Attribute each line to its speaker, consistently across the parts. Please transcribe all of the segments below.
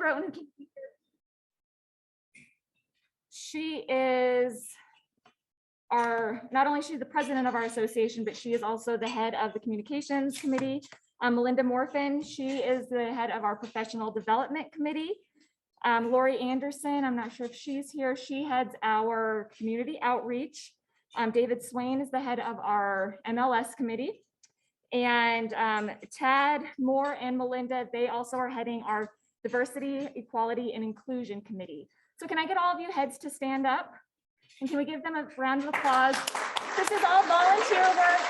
Speaker 1: Croton. She is not only she's the president of our association, but she is also the head of the communications committee. Melinda Morfin, she is the head of our professional development committee. Lori Anderson, I'm not sure if she's here. She heads our community outreach. David Swain is the head of our MLS committee. And Tad, Moore, and Melinda, they also are heading our diversity, equality, and inclusion committee. So can I get all of you heads to stand up? And can we give them a round of applause? This is all volunteer work.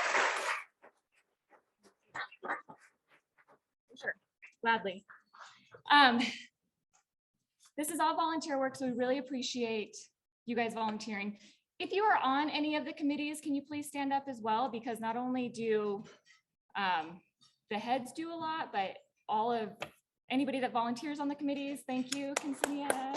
Speaker 1: Sure, gladly. This is all volunteer work, so we really appreciate you guys volunteering. If you are on any of the committees, can you please stand up as well? Because not only do the heads do a lot, but anybody that volunteers on the committees, thank you, Consinia.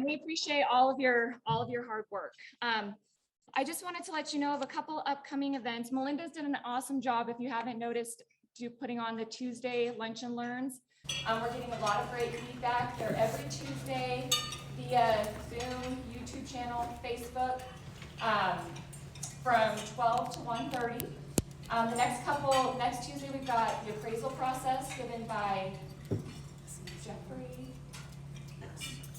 Speaker 1: We appreciate all of your hard work. I just wanted to let you know of a couple upcoming events. Melinda's done an awesome job, if you haven't noticed, putting on the Tuesday Lunch and Learns. We're getting a lot of great feedback. They're every Tuesday via Zoom, YouTube channel, Facebook, from 12 to 1:30. The next Tuesday, we've got the appraisal process given by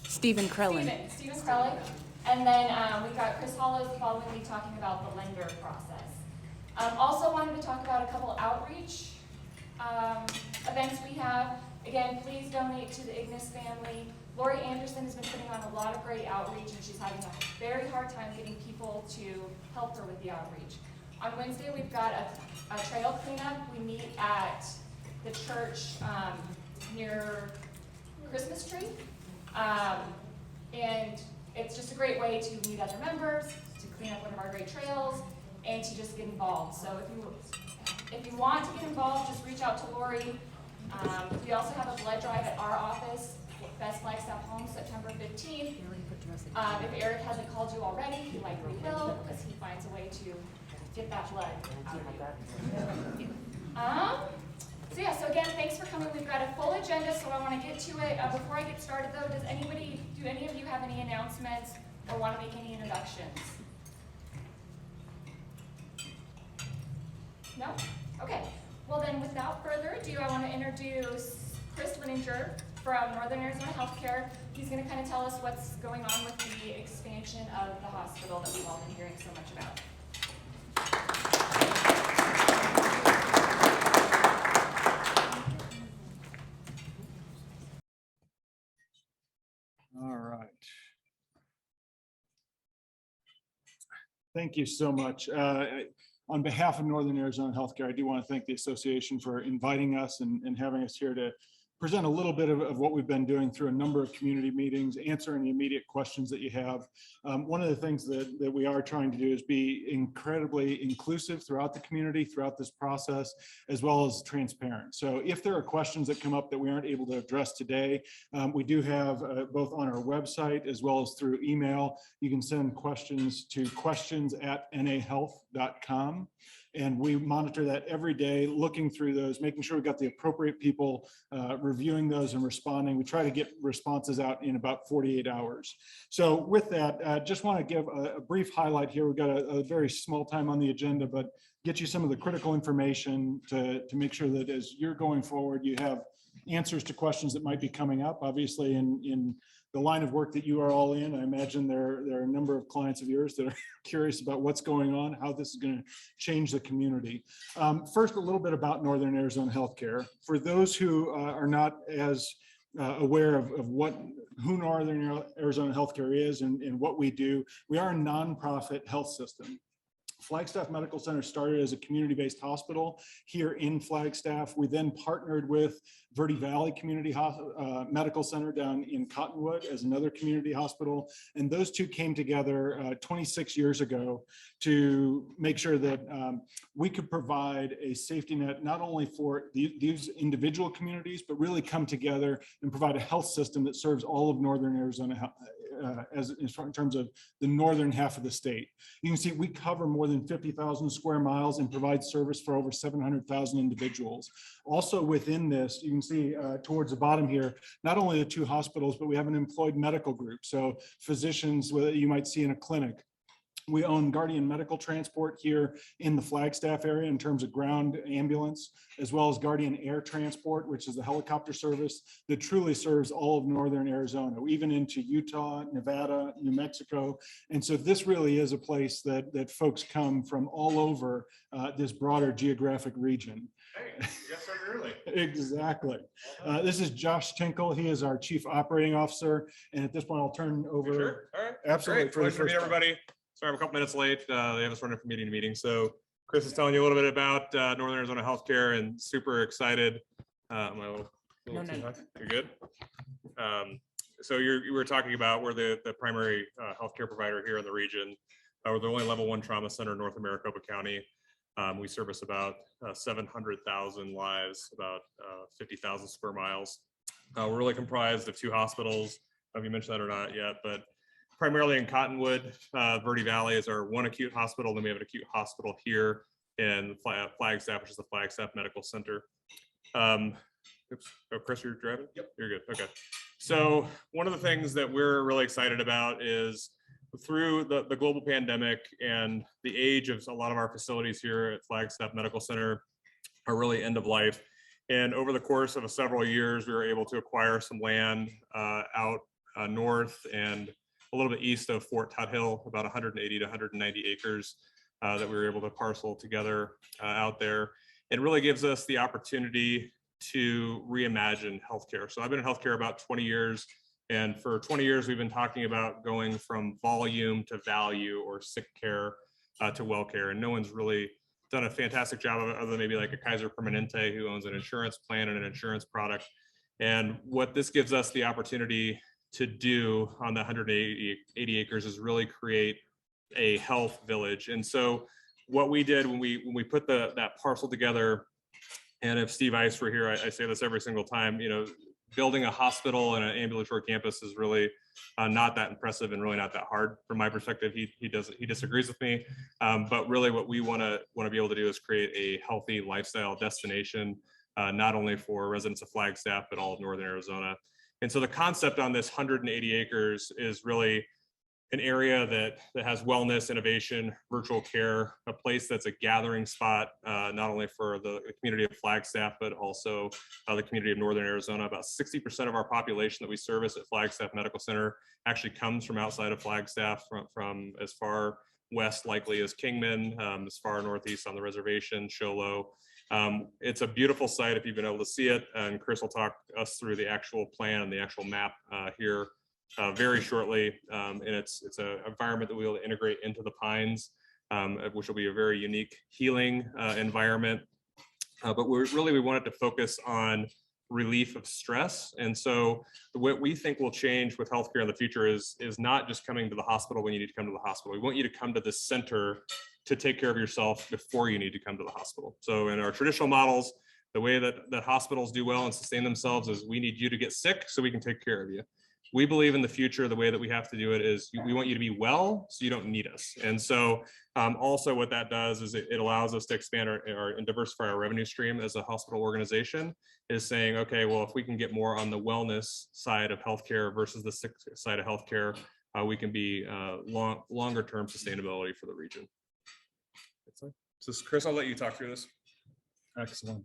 Speaker 2: Stephen Krellin.
Speaker 1: Stephen Krellin. And then we've got Chris Hollows the following week talking about the lender process. Also wanted to talk about a couple outreach events we have. Again, please donate to the Ignis family. Lori Anderson has been putting on a lot of great outreach, and she's having a very hard time getting people to help her with the outreach. On Wednesday, we've got a trail cleanup. We meet at the church near Christmas Tree. And it's just a great way to meet other members, to clean up one of our great trails, and to just get involved. So if you want to get involved, just reach out to Lori. We also have a blood drive at our office, Best Flagstaff Home, September 15th. If Eric hasn't called you already, he likely will, because he finds a way to get that blood out of you. So again, thanks for coming. We've got a full agenda, so I want to get to it. Before I get started though, do any of you have any announcements or want to make any introductions? No? Okay. Well then, without further ado, I want to introduce Chris Lininger from Northern Arizona Healthcare. He's going to kind of tell us what's going on with the expansion of the hospital that we've all been hearing so much about.
Speaker 3: All right. Thank you so much. On behalf of Northern Arizona Healthcare, I do want to thank the association for inviting us and having us here to present a little bit of what we've been doing through a number of community meetings, answering the immediate questions that you have. One of the things that we are trying to do is be incredibly inclusive throughout the community, throughout this process, as well as transparent. So if there are questions that come up that we aren't able to address today, we do have both on our website as well as through email. You can send questions to questions@nahealth.com. And we monitor that every day, looking through those, making sure we've got the appropriate people reviewing those and responding. We try to get responses out in about 48 hours. So with that, just want to give a brief highlight here. We've got a very small time on the agenda, but get you some of the critical information to make sure that as you're going forward, you have answers to questions that might be coming up. Obviously, in the line of work that you are all in, I imagine there are a number of clients of yours that are curious about what's going on, how this is going to change the community. First, a little bit about Northern Arizona Healthcare. For those who are not as aware of who Northern Arizona Healthcare is and what we do, we are a nonprofit health system. Flagstaff Medical Center started as a community-based hospital here in Flagstaff. We then partnered with Verde Valley Community Medical Center down in Cottonwood as another community hospital. And those two came together 26 years ago to make sure that we could provide a safety net, not only for these individual communities, but really come together and provide a health system that serves all of Northern Arizona in terms of the northern half of the state. You can see we cover more than 50,000 square miles and provide service for over 700,000 individuals. Also within this, you can see towards the bottom here, not only the 2 hospitals, but we have an employed medical group. So physicians that you might see in a clinic. We own Guardian Medical Transport here in the Flagstaff area in terms of ground ambulance, as well as Guardian Air Transport, which is the helicopter service that truly serves all of northern Arizona, even into Utah, Nevada, New Mexico. And so this really is a place that folks come from all over this broader geographic region.
Speaker 4: Hey, you got started early.
Speaker 3: Exactly. This is Josh Tinkle. He is our Chief Operating Officer. And at this point, I'll turn over.
Speaker 4: Sure. All right.
Speaker 3: Absolutely.
Speaker 4: Great. Pleasure to meet everybody. Sorry, I'm a couple minutes late. They have us running from meeting to meeting. So Chris is telling you a little bit about Northern Arizona healthcare, and super excited. Am I a little
Speaker 2: No,
Speaker 4: too
Speaker 2: no.
Speaker 4: high? You're good. So you were talking about we're the primary healthcare provider here in the region. We're the only level 1 trauma center in North Maricopa County. We service about 700,000 lives, about 50,000 square miles. We're really comprised of 2 hospitals. Have you mentioned that or not yet? But primarily in Cottonwood, Verde Valley is our 1 acute hospital. Then we have an acute hospital here in Flagstaff, which is the Flagstaff Medical Center. Oops. Oh, Chris, you're driving? Yep. You're good. Okay. So one of the things that we're really excited about is through the global pandemic and the age of a lot of our facilities here at Flagstaff Medical Center are really end of life. And over the course of several years, we were able to acquire some land out north and a little bit east of Fort Tuthill, about 180 to 190 acres that we were able to parcel together out there. It really gives us the opportunity to reimagine healthcare. So I've been in healthcare about 20 years. And for 20 years, we've been talking about going from volume to value, or sick care to well care. And no one's really done a fantastic job of it, other than maybe like a Kaiser Permanente who owns an insurance plan and an insurance product. And what this gives us the opportunity to do on the 180 acres is really create a health village. And so what we did when we put that parcel together, and if Steve Ice were here, I say this every single time, building a hospital and an ambulatory campus is really not that impressive and really not that hard from my perspective. He disagrees with me, but really what we want to be able to do is create a healthy lifestyle destination, not only for residents of Flagstaff, but all of Northern Arizona. And so the concept on this 180 acres is really an area that has wellness, innovation, virtual care, a place that's a gathering spot, not only for the community of Flagstaff, but also the community of Northern Arizona. About 60% of our population that we service at Flagstaff Medical Center actually comes from outside of Flagstaff, from as far west likely as Kingman, as far northeast on the reservation, Show Low. It's a beautiful site if you've been able to see it, and Chris will talk us through the actual plan and the actual map here very shortly. And it's an environment that we'll integrate into the Pines, which will be a very unique healing environment. But we wanted to focus on relief of stress. And so what we think will change with healthcare in the future is not just coming to the hospital when you need to come to the hospital. We want you to come to the center to take care of yourself before you need to come to the hospital. So in our traditional models, the way that hospitals do well and sustain themselves is we need you to get sick so we can take care of you. We believe in the future, the way that we have to do it is we want you to be well so you don't need us. And so also what that does is it allows us to expand and diversify our revenue stream as a hospital organization, is saying, okay, well, if we can get more on the wellness side of healthcare versus the sick side of healthcare, we can be longer term sustainability for the region. So Chris, I'll let you talk through this.
Speaker 3: Excellent.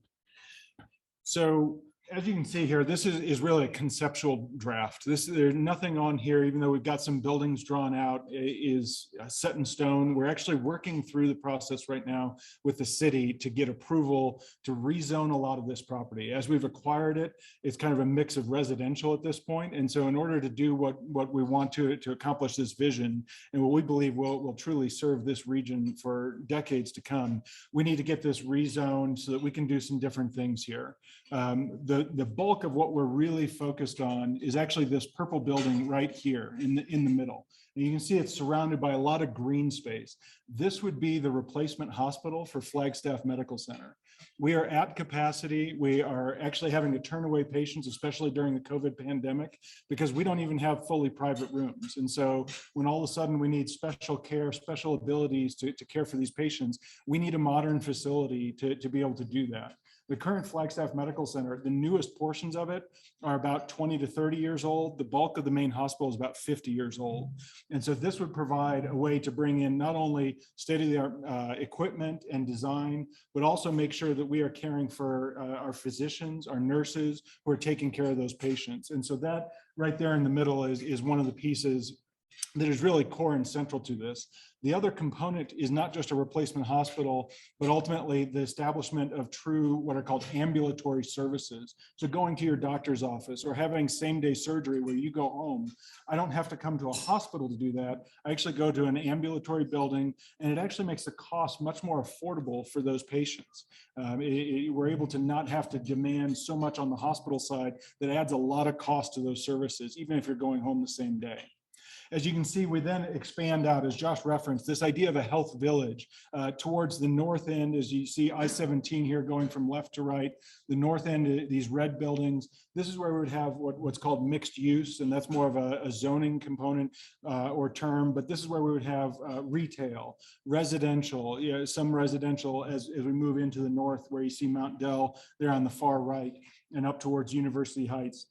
Speaker 3: So as you can see here, this is really a conceptual draft. There's nothing on here, even though we've got some buildings drawn out, is set in stone. We're actually working through the process right now with the city to get approval to rezone a lot of this property. As we've acquired it, it's kind of a mix of residential at this point. And so in order to do what we want to accomplish this vision and what we believe will truly serve this region for decades to come, we need to get this rezoned so that we can do some different things here. the bulk of what we're really focused on is actually this purple building right here in the middle. And you can see it's surrounded by a lot of green space. This would be the replacement hospital for Flagstaff Medical Center. We are at capacity. We are actually having to turn away patients, especially during the COVID pandemic, because we don't even have fully private rooms. And so when all of a sudden we need special care, special abilities to care for these patients, we need a modern facility to be able to do that. The current Flagstaff Medical Center, the newest portions of it are about 20 to 30 years old. The bulk of the main hospital is about 50 years old. And so this would provide a way to bring in not only state-of-the-art equipment and design, but also make sure that we are caring for our physicians, our nurses who are taking care of those patients. And so that right there in the middle is one of the pieces that is really core and central to this. The other component is not just a replacement hospital, but ultimately the establishment of true what are called ambulatory services. So going to your doctor's office or having same-day surgery where you go home, I don't have to come to a hospital to do that. I actually go to an ambulatory building, and it actually makes the cost much more affordable for those patients. We're able to not have to demand so much on the hospital side that adds a lot of cost to those services, even if you're going home the same day. As you can see, we then expand out, as Josh referenced, this idea of a health village towards the north end, as you see I-17 here going from left to right, the north end, these red buildings. This is where we would have what's called mixed use, and that's more of a zoning component or term, but this is where we would have retail, residential, some residential as we move into the north, where you see Mount Dell there on the far right and up towards University Heights.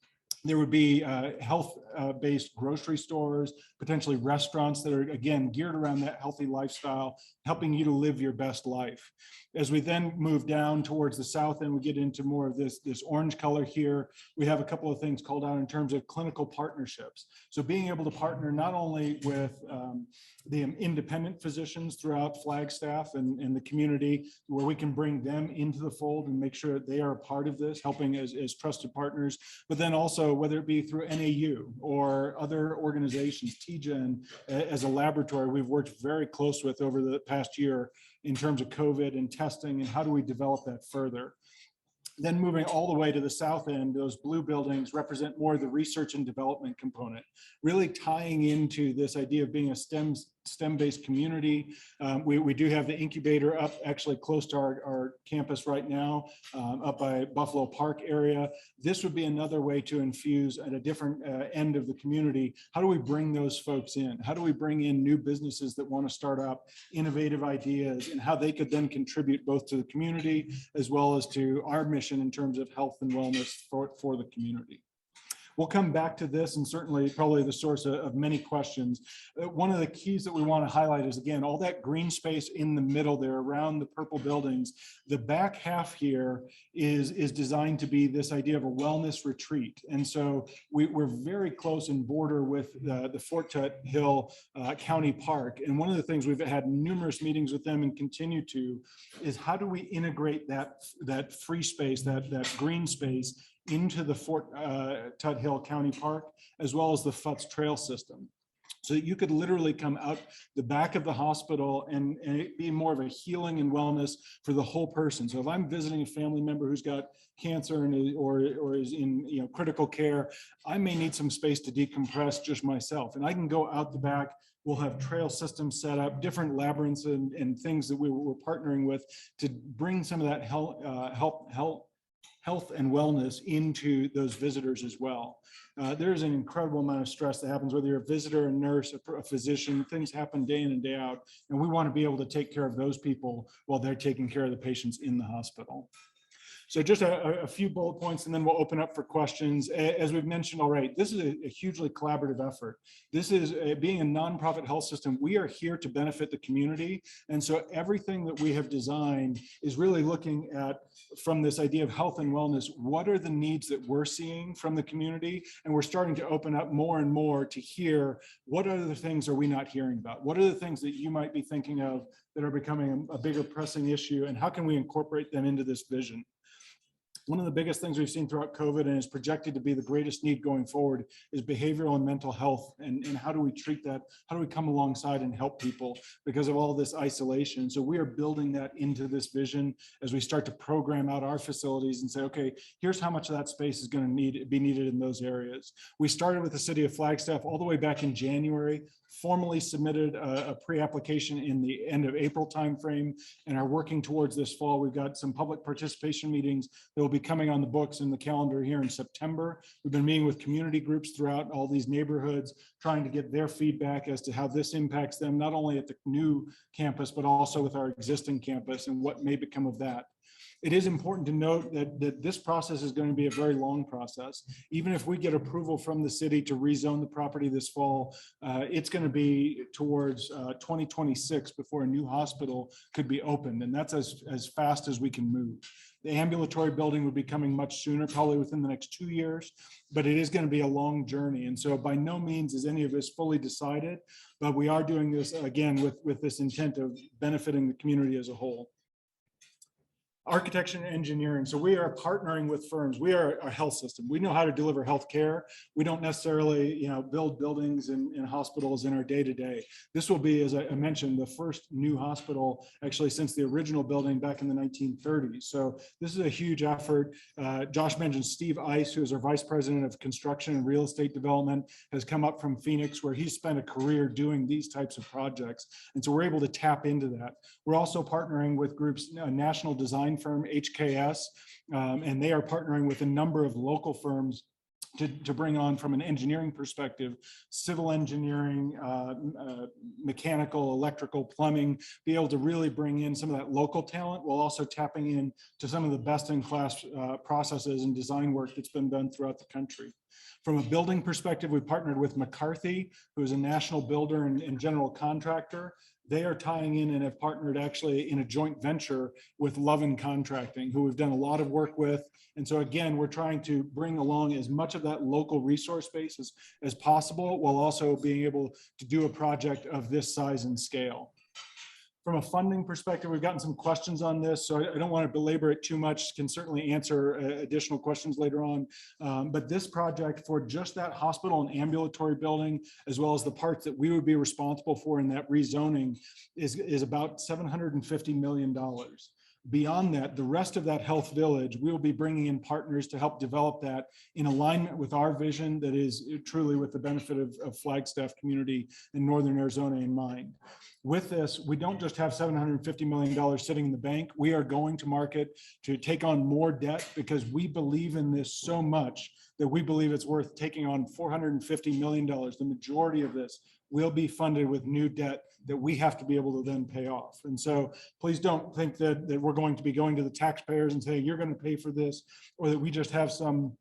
Speaker 3: There would be health-based grocery stores, potentially restaurants that are, again, geared around that healthy lifestyle, helping you to live your best life. As we then move down towards the south and we get into more of this orange color here, we have a couple of things called out in terms of clinical partnerships. So being able to partner not only with the independent physicians throughout Flagstaff and the community, where we can bring them into the fold and make sure that they are a part of this, helping as trusted partners, but then also whether it be through NAU or other organizations, TGen as a laboratory we've worked very close with over the past year in terms of COVID and testing, and how do we develop that further. Then moving all the way to the south end, those blue buildings represent more of the research and development component, really tying into this idea of being a STEM-based community. We do have the incubator up actually close to our campus right now, up by Buffalo Park area. This would be another way to infuse at a different end of the community. How do we bring those folks in? How do we bring in new businesses that want to start up innovative ideas, and how they could then contribute both to the community as well as to our mission in terms of health and wellness for the community. We'll come back to this, and certainly probably the source of many questions. One of the keys that we want to highlight is, again, all that green space in the middle there around the purple buildings. The back half here is designed to be this idea of a wellness retreat. And so we're very close in border with the Fort Tut Hill County Park. And one of the things we've had numerous meetings with them and continue to is how do we integrate that free space, that green space into the Fort Tut Hill County Park, as well as the Futz Trail system. So that you could literally come out the back of the hospital and it be more of a healing and wellness for the whole person. So if I'm visiting a family member who's got cancer or is in critical care, I may need some space to decompress just myself. And I can go out the back. We'll have trail systems set up, different labyrinths and things that we're partnering with to bring some of that health and wellness into those visitors as well. There's an incredible amount of stress that happens, whether you're a visitor, a nurse, a physician. Things happen day in and day out, and we want to be able to take care of those people while they're taking care of the patients in the hospital. So just a few bullet points, and then we'll open up for questions. As we've mentioned already, this is a hugely collaborative effort. This is being a nonprofit health system. We are here to benefit the community. And so everything that we have designed is really looking at, from this idea of health and wellness, what are the needs that we're seeing from the community? And we're starting to open up more and more to hear what other things are we not hearing about? What are the things that you might be thinking of that are becoming a bigger pressing issue? And how can we incorporate them into this vision? One of the biggest things we've seen throughout COVID and is projected to be the greatest need going forward is behavioral and mental health. And how do we treat that? How do we come alongside and help people because of all this isolation? So we are building that into this vision as we start to program out our facilities and say, okay, here's how much of that space is going to be needed in those areas. We started with the city of Flagstaff all the way back in January, formally submitted a pre-application in the end of April timeframe, and are working towards this fall. We've got some public participation meetings that will be coming on the books in the calendar here in September. We've been meeting with community groups throughout all these neighborhoods, trying to get their feedback as to how this impacts them, not only at the new campus, but also with our existing campus and what may become of that. It is important to note that this process is going to be a very long process. Even if we get approval from the city to rezone the property this fall, it's going to be towards 2026 before a new hospital could be opened. And that's as fast as we can move. The ambulatory building would be coming much sooner, probably within the next 2 years, but it is going to be a long journey. And so by no means is any of this fully decided, but we are doing this again with this intent of benefiting the community as a whole. Architecture and engineering. So we are partnering with firms. We are a health system. We know how to deliver healthcare. We don't necessarily, build buildings and hospitals in our day-to-day. This will be, as I mentioned, the first new hospital actually since the original building back in the 1930s. So this is a huge effort. Josh mentioned Steve Ice, who is our Vice President of Construction and Real Estate Development, has come up from Phoenix, where he's spent a career doing these types of projects. And so we're able to tap into that. We're also partnering with groups, National Design firm HKS, and they are partnering with a number of local firms to bring on, from an engineering perspective, civil engineering, mechanical, electrical, plumbing, be able to really bring in some of that local talent while also tapping in to some of the best in class processes and design work that's been done throughout the country. From a building perspective, we partnered with McCarthy, who is a national builder and general contractor. They are tying in and have partnered actually in a joint venture with Lovin Contracting, who we've done a lot of work with. And so again, we're trying to bring along as much of that local resource base as possible, while also being able to do a project of this size and scale. From a funding perspective, we've gotten some questions on this, so I don't want to belabor it too much. Can certainly answer additional questions later on. But this project, for just that hospital and ambulatory building, as well as the parts that we would be responsible for in that rezoning, is about $750 million. Beyond that, the rest of that health village, we will be bringing in partners to help develop that in alignment with our vision that is truly with the benefit of Flagstaff community in Northern Arizona in mind. With this, we don't just have $750 million sitting in the bank. We are going to market to take on more debt because we believe in this so much that we believe it's worth taking on $450 million. The majority of this will be funded with new debt that we have to be able to then pay off. And so please don't think that we're going to be going to the taxpayers and say, you're going to pay for this, or that we just have some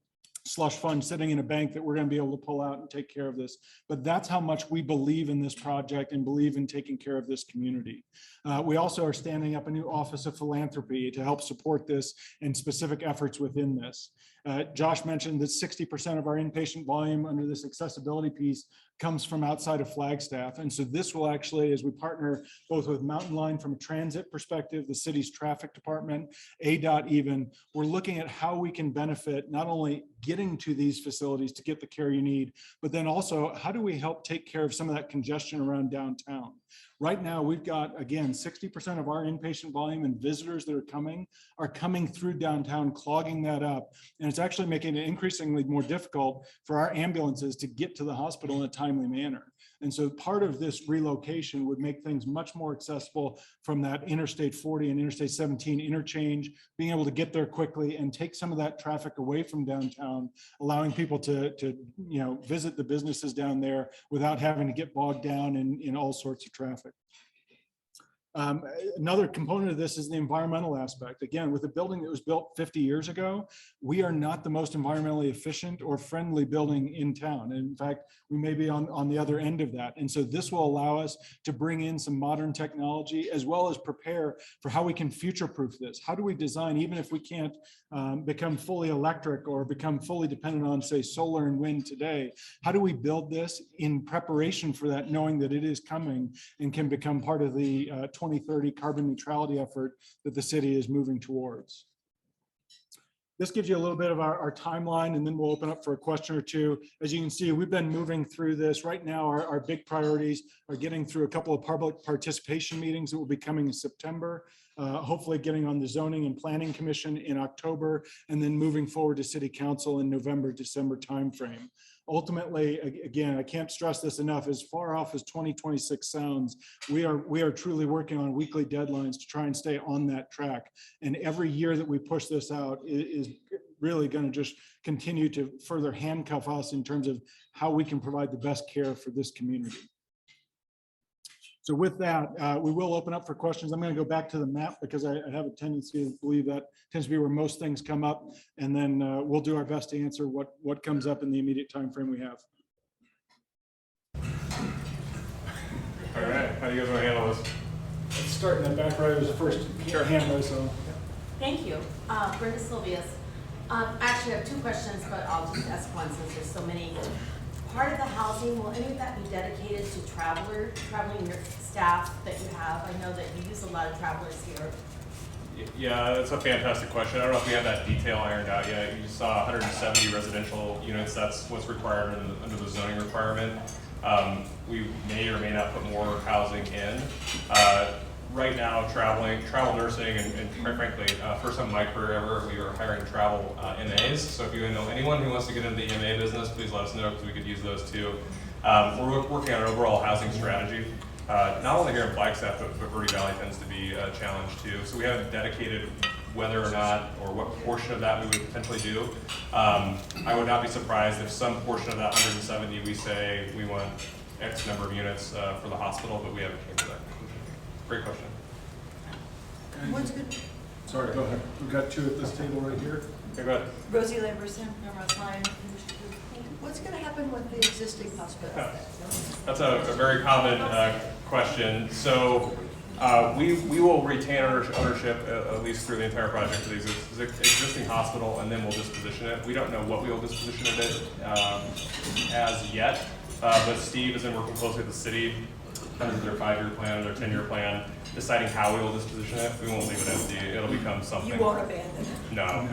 Speaker 3: slush fund sitting in a bank that we're going to be able to pull out and take care of this. But that's how much we believe in this project and believe in taking care of this community. We also are standing up a new Office of Philanthropy to help support this and specific efforts within this. Josh mentioned that 60% of our inpatient volume under this accessibility piece comes from outside of Flagstaff. And so this will actually, as we partner both with Mountain Line from a transit perspective, the city's traffic department, ADOT even, we're looking at how we can benefit not only getting to these facilities to get the care you need, but then also how do we help take care of some of that congestion around downtown? Right now, we've got, again, 60% of our inpatient volume and visitors that are coming through downtown, clogging that up. And it's actually making it increasingly more difficult for our ambulances to get to the hospital in a timely manner. And so part of this relocation would make things much more accessible from that Interstate 40 and Interstate 17 interchange, being able to get there quickly and take some of that traffic away from downtown, allowing people to visit the businesses down there without having to get bogged down in all sorts of traffic. Another component of this is the environmental aspect. Again, with a building that was built 50 years ago, we are not the most environmentally efficient or friendly building in town. And in fact, we may be on the other end of that. And so this will allow us to bring in some modern technology as well as prepare for how we can future-proof this. How do we design, even if we can't become fully electric or become fully dependent on, say, solar and wind today, how do we build this in preparation for that, knowing that it is coming and can become part of the 2030 carbon neutrality effort that the city is moving towards? This gives you a little bit of our timeline, and then we'll open up for a question or two. As you can see, we've been moving through this. Right now, our big priorities are getting through a couple of public participation meetings that will be coming in September, hopefully getting on the Zoning and Planning Commission in October, and then moving forward to City Council in November, December timeframe. Ultimately, again, I can't stress this enough, as far off as 2026 sounds, we are truly working on weekly deadlines to try and stay on that track. And every year that we push this out is really going to just continue to further handcuff us in terms of how we can provide the best care for this community. So with that, we will open up for questions. I'm going to go back to the map because I have a tendency to believe that tends to be where most things come up. And then we'll do our best to answer what comes up in the immediate time frame we have.
Speaker 4: All right, how do you guys want to handle this?
Speaker 3: Let's start in the back right as the first hand raise. So.
Speaker 5: Thank you. Brenda Sylvius. Actually, I have two questions, but I'll just ask one since there's so many. Part of the housing, will any of that be dedicated to traveling your staff that you have? I know that you use a lot of travelers here.
Speaker 4: Yeah, that's a fantastic question. I don't know if we have that detail ironed out yet. You saw 170 residential units. That's what's required under the zoning requirement. We may or may not put more housing in. Right now, travel nursing, and quite frankly, first time in my career ever, we are hiring travel MAs. So if you know anyone who wants to get into the MA business, please let us know because we could use those too. We're working on an overall housing strategy, not only here in Flagstaff, but Verde Valley tends to be a challenge too. So we haven't dedicated whether or not, or what portion of that we would potentially do. I would not be surprised if some portion of that 170, we say we want X number of units for the hospital, but we haven't came to that conclusion. Great question.
Speaker 6: What's good?
Speaker 3: Sorry, go ahead. We've got two at this table right here.
Speaker 4: Okay, go ahead.
Speaker 6: Rosie Lamberson, Memorial Line. What's going to happen with the existing hospital?
Speaker 4: That's a very common question. So we will retain ownership at least through the entire project for the existing hospital, and then we'll disposition it. We don't know what we will disposition of it as yet, but Steve is in working closely with the city under their 5-year plan, their 10-year plan, deciding how we will disposition it. We won't leave it empty. It'll become something.
Speaker 6: You won't abandon it?
Speaker 4: No.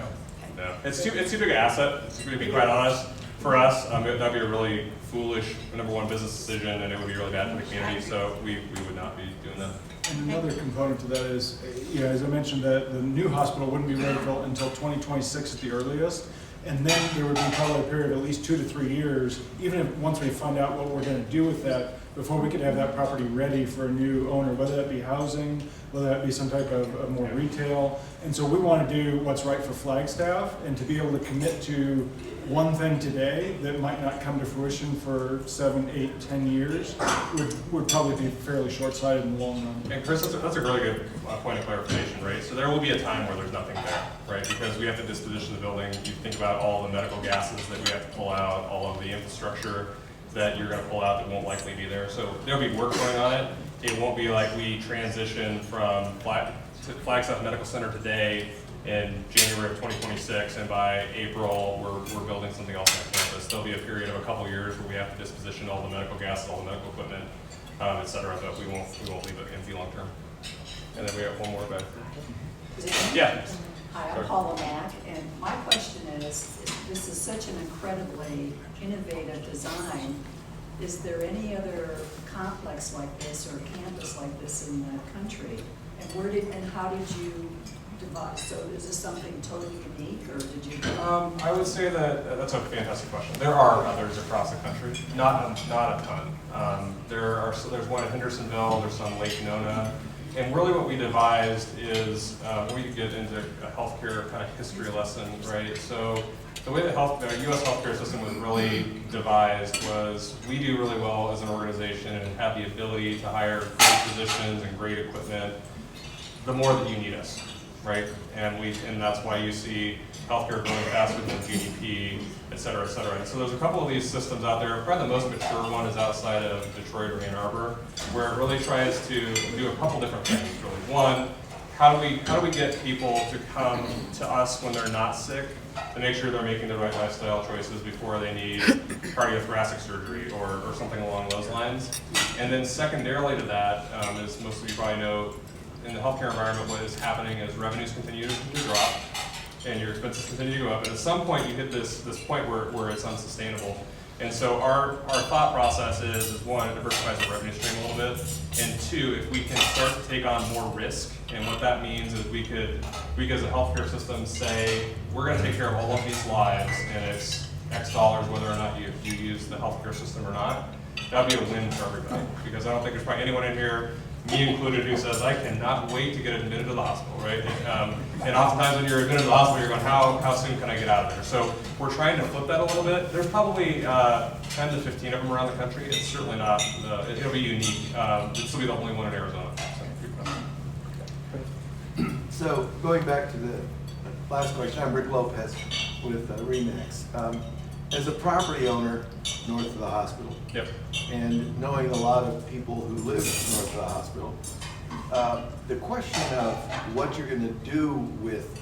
Speaker 4: It's too big an asset, to be quite honest, for us. That'd be a really foolish, number one, business decision, and it would be really bad for the community, so we would not be doing that.
Speaker 3: And another component to that is, as I mentioned, the new hospital wouldn't be ready until 2026 at the earliest. And then there would be probably a period of at least 2 to 3 years, even if once we find out what we're going to do with that, before we could have that property ready for a new owner, whether that be housing, whether that be some type of more retail. And so we want to do what's right for Flagstaff, and to be able to commit to one thing today that might not come to fruition for 7, 8, 10 years would probably be fairly short-sighted in the long run.
Speaker 4: And Chris, that's a really good point of clarification, right? So there will be a time where there's nothing there, right? Because we have to disposition the building. You think about all the medical gases that we have to pull out, all of the infrastructure that you're going to pull out that won't likely be there. So there'll be work going on it. It won't be like we transition from Flagstaff Medical Center today in January of 2026, and by April we're building something else on campus. There'll be a period of a couple years where we have to disposition all the medical gas, all the medical equipment, et cetera, but we won't leave it empty long term. And then we have one more back. Yeah.
Speaker 6: Hi, I'm Paula Mack, and my question is, this is such an incredibly innovative design. Is there any other complex like this or campus like this in the country? And how did you devise? So is this something totally unique, or did you?
Speaker 4: I would say that's a fantastic question. There are others across the country, not a ton. There's one in Hendersonville. There's some Lake Nona. And really what we devised is, we could get into a healthcare kind of history lesson, right? So the way the U.S. healthcare system was really devised was we do really well as an organization and have the ability to hire great physicians and great equipment the more that you need us, right? And that's why you see healthcare growing faster than GDP, et cetera, et cetera. And so there's a couple of these systems out there. Probably the most mature one is outside of Detroit or Ann Arbor, where it really tries to do a couple different things, really. One, how do we get people to come to us when they're not sick, to make sure they're making the right lifestyle choices before they need cardiothoracic surgery or something along those lines. And then secondarily to that, as most of you probably know, in the healthcare environment, what is happening is revenues continue to drop. and your expenses continue to go up. And at some point, you hit this point where it's unsustainable. And so our thought process is one, it diversifies the revenue stream a little bit, and two, if we can start to take on more risk, and what that means is we could as a healthcare system say, we're gonna take care of all of these lives, and it's X dollars whether or not you use the healthcare system or not. That'd be a win for everybody, because I don't think there's probably anyone in here, me included, who says, I cannot wait to get admitted to the hospital, right? And oftentimes when you're admitted to the hospital, you're going, how soon can I get out of there? So we're trying to flip that a little bit. There's probably 10 to 15 of them around the country. It's certainly not, it'll be unique. This will be the only one in Arizona.
Speaker 7: So going back to the last question, I'm Rick Lopez with Remax. As a property owner north of the hospital,
Speaker 4: Yep.
Speaker 7: and knowing a lot of people who live north of the hospital, the question of what you're going to do with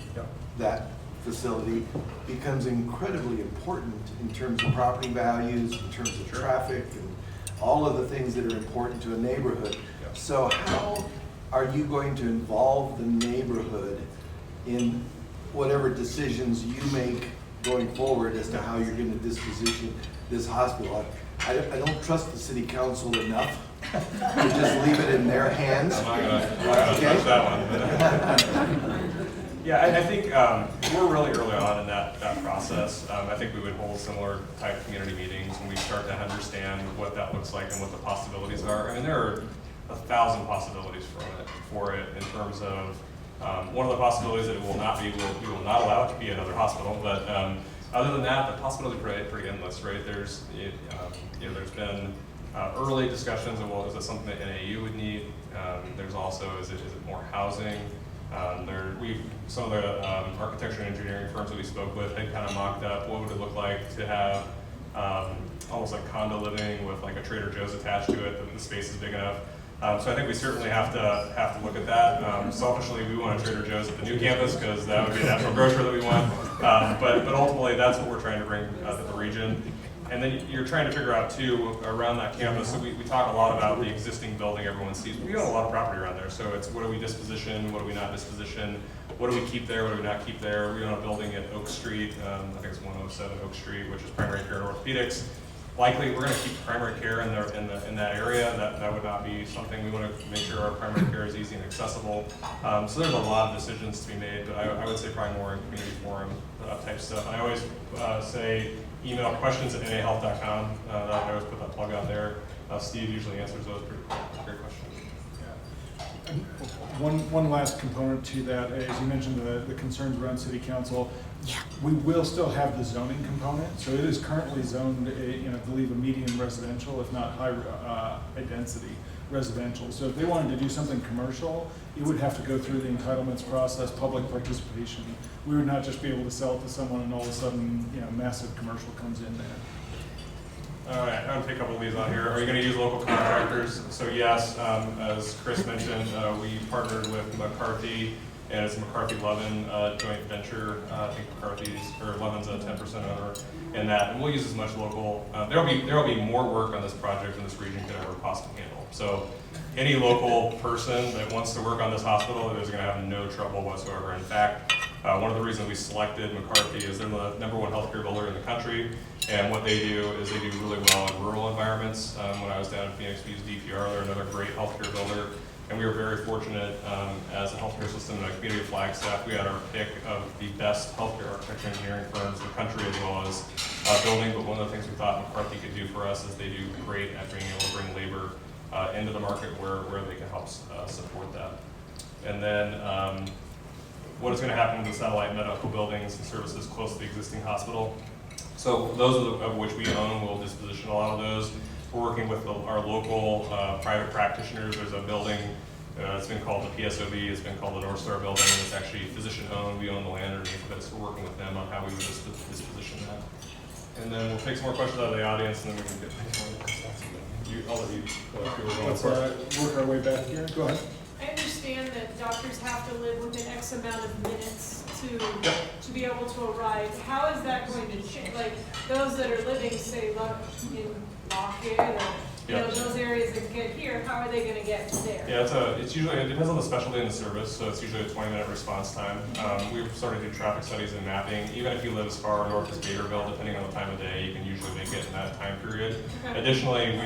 Speaker 7: that facility becomes incredibly important in terms of property values, in terms of traffic, and all of the things that are important to a neighborhood. So how are you going to involve the neighborhood in whatever decisions you make going forward as to how you're going to disposition this hospital? I don't trust the city council enough to just leave it in their hands.
Speaker 4: I'm not gonna touch that one. Yeah, I think we're really early on in that process. I think we would hold similar type community meetings when we start to understand what that looks like and what the possibilities are. I mean, there are 1,000 possibilities for it in terms of one of the possibilities that it will not be, we will not allow it to be another hospital, but other than that, the possibilities are pretty endless, right? There's been early discussions of, well, is this something that NAU would need? There's also, is it more housing? Some of the architecture and engineering firms that we spoke with had kind of mocked up what would it look like to have almost like condo living with like a Trader Joe's attached to it, that the space is big enough. So I think we certainly have to look at that. Selfishly, we want a Trader Joe's at the new campus because that would be a natural grocer that we want. But ultimately, that's what we're trying to bring to the region. And then you're trying to figure out too around that campus. So we talk a lot about the existing building everyone sees. We own a lot of property around there. So it's what do we disposition? What do we not disposition? What do we keep there? What do we not keep there? We own a building at Oak Street. I think it's 107 Oak Street, which is primary care and orthopedics. Likely, we're going to keep primary care in that area. That would not be something we want to make sure our primary care is easy and accessible. So there's a lot of decisions to be made, but I would say probably more in community forum type stuff. I always say email questions@nahealth.com. I always put that plug out there. Steve usually answers those pretty quick. Great question.
Speaker 3: Yeah. One last component to that, as you mentioned, the concerns around city council. We will still have the zoning component. So it is currently zoned, I believe, a medium residential, if not high density residential. So if they wanted to do something commercial, it would have to go through the entitlements process, public participation. We would not just be able to sell it to someone and all of a sudden, massive commercial comes in there.
Speaker 4: All right, I'm gonna take a couple of these on here. Are you gonna use local contractors? So yes, as Chris mentioned, we partnered with McCarthy, and it's a McCarthy-Levin joint venture. I think Levin's a 10% owner in that, and we'll use as much local. There'll be more work on this project than this region could ever possibly handle. So any local person that wants to work on this hospital is gonna have no trouble whatsoever. In fact, one of the reasons we selected McCarthy is they're the #1 healthcare builder in the country, and what they do is they do really well in rural environments. When I was down in Phoenix, we used DPR. They're another great healthcare builder, and we were very fortunate as a healthcare system and a community of Flagstaff. We had our pick of the best healthcare architecture engineering firms in the country, as well as building. But one of the things we thought McCarthy could do for us is they do great at being able to bring labor into the market where they can help support that. And then what is going to happen with the satellite medical buildings and services close to the existing hospital? So those of which we own, we'll disposition a lot of those. We're working with our local private practitioners. There's a building, it's been called the PSOB, it's been called the North Star building. It's actually physician-owned. We own the land underneath of it, so we're working with them on how we would disposition that. And then we'll take some more questions out of the audience, and then we can get all of you.
Speaker 3: Let's work our way back here. Go ahead.
Speaker 8: I understand that doctors have to live within X amount of minutes to be able to arrive. How is that going to change? Like those that are living, say, in Lockett or You know,
Speaker 4: Yeah.
Speaker 8: those areas that get here, how are they gonna get there?
Speaker 4: Yeah, it's usually, it depends on the specialty and the service, so it's usually a 20-minute response time. We've started to do traffic studies and mapping. Even if you live as far north as Gatorville, depending on the time of day, you can usually make it in that time period.
Speaker 8: Okay.
Speaker 4: Additionally,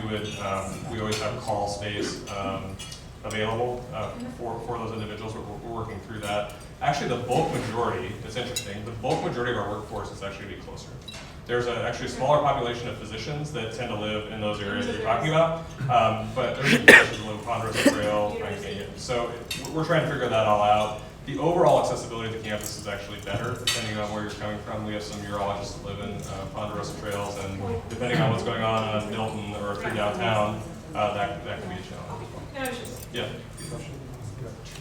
Speaker 4: we always have call space available for those individuals. We're working through that. Actually, the bulk majority, it's interesting, the bulk majority of our workforce is actually to be closer. There's actually a smaller population of physicians that tend to live in those areas that you're talking about, but there's physicians that live in Ponderosa Trail, so we're trying to figure that all out. The overall accessibility to campus is actually better depending on where you're coming from. We have some urologists that live in Ponderosa Trails, and depending on what's going on Milton or through downtown, that can be a challenge.
Speaker 8: No, it's just,
Speaker 4: Yeah.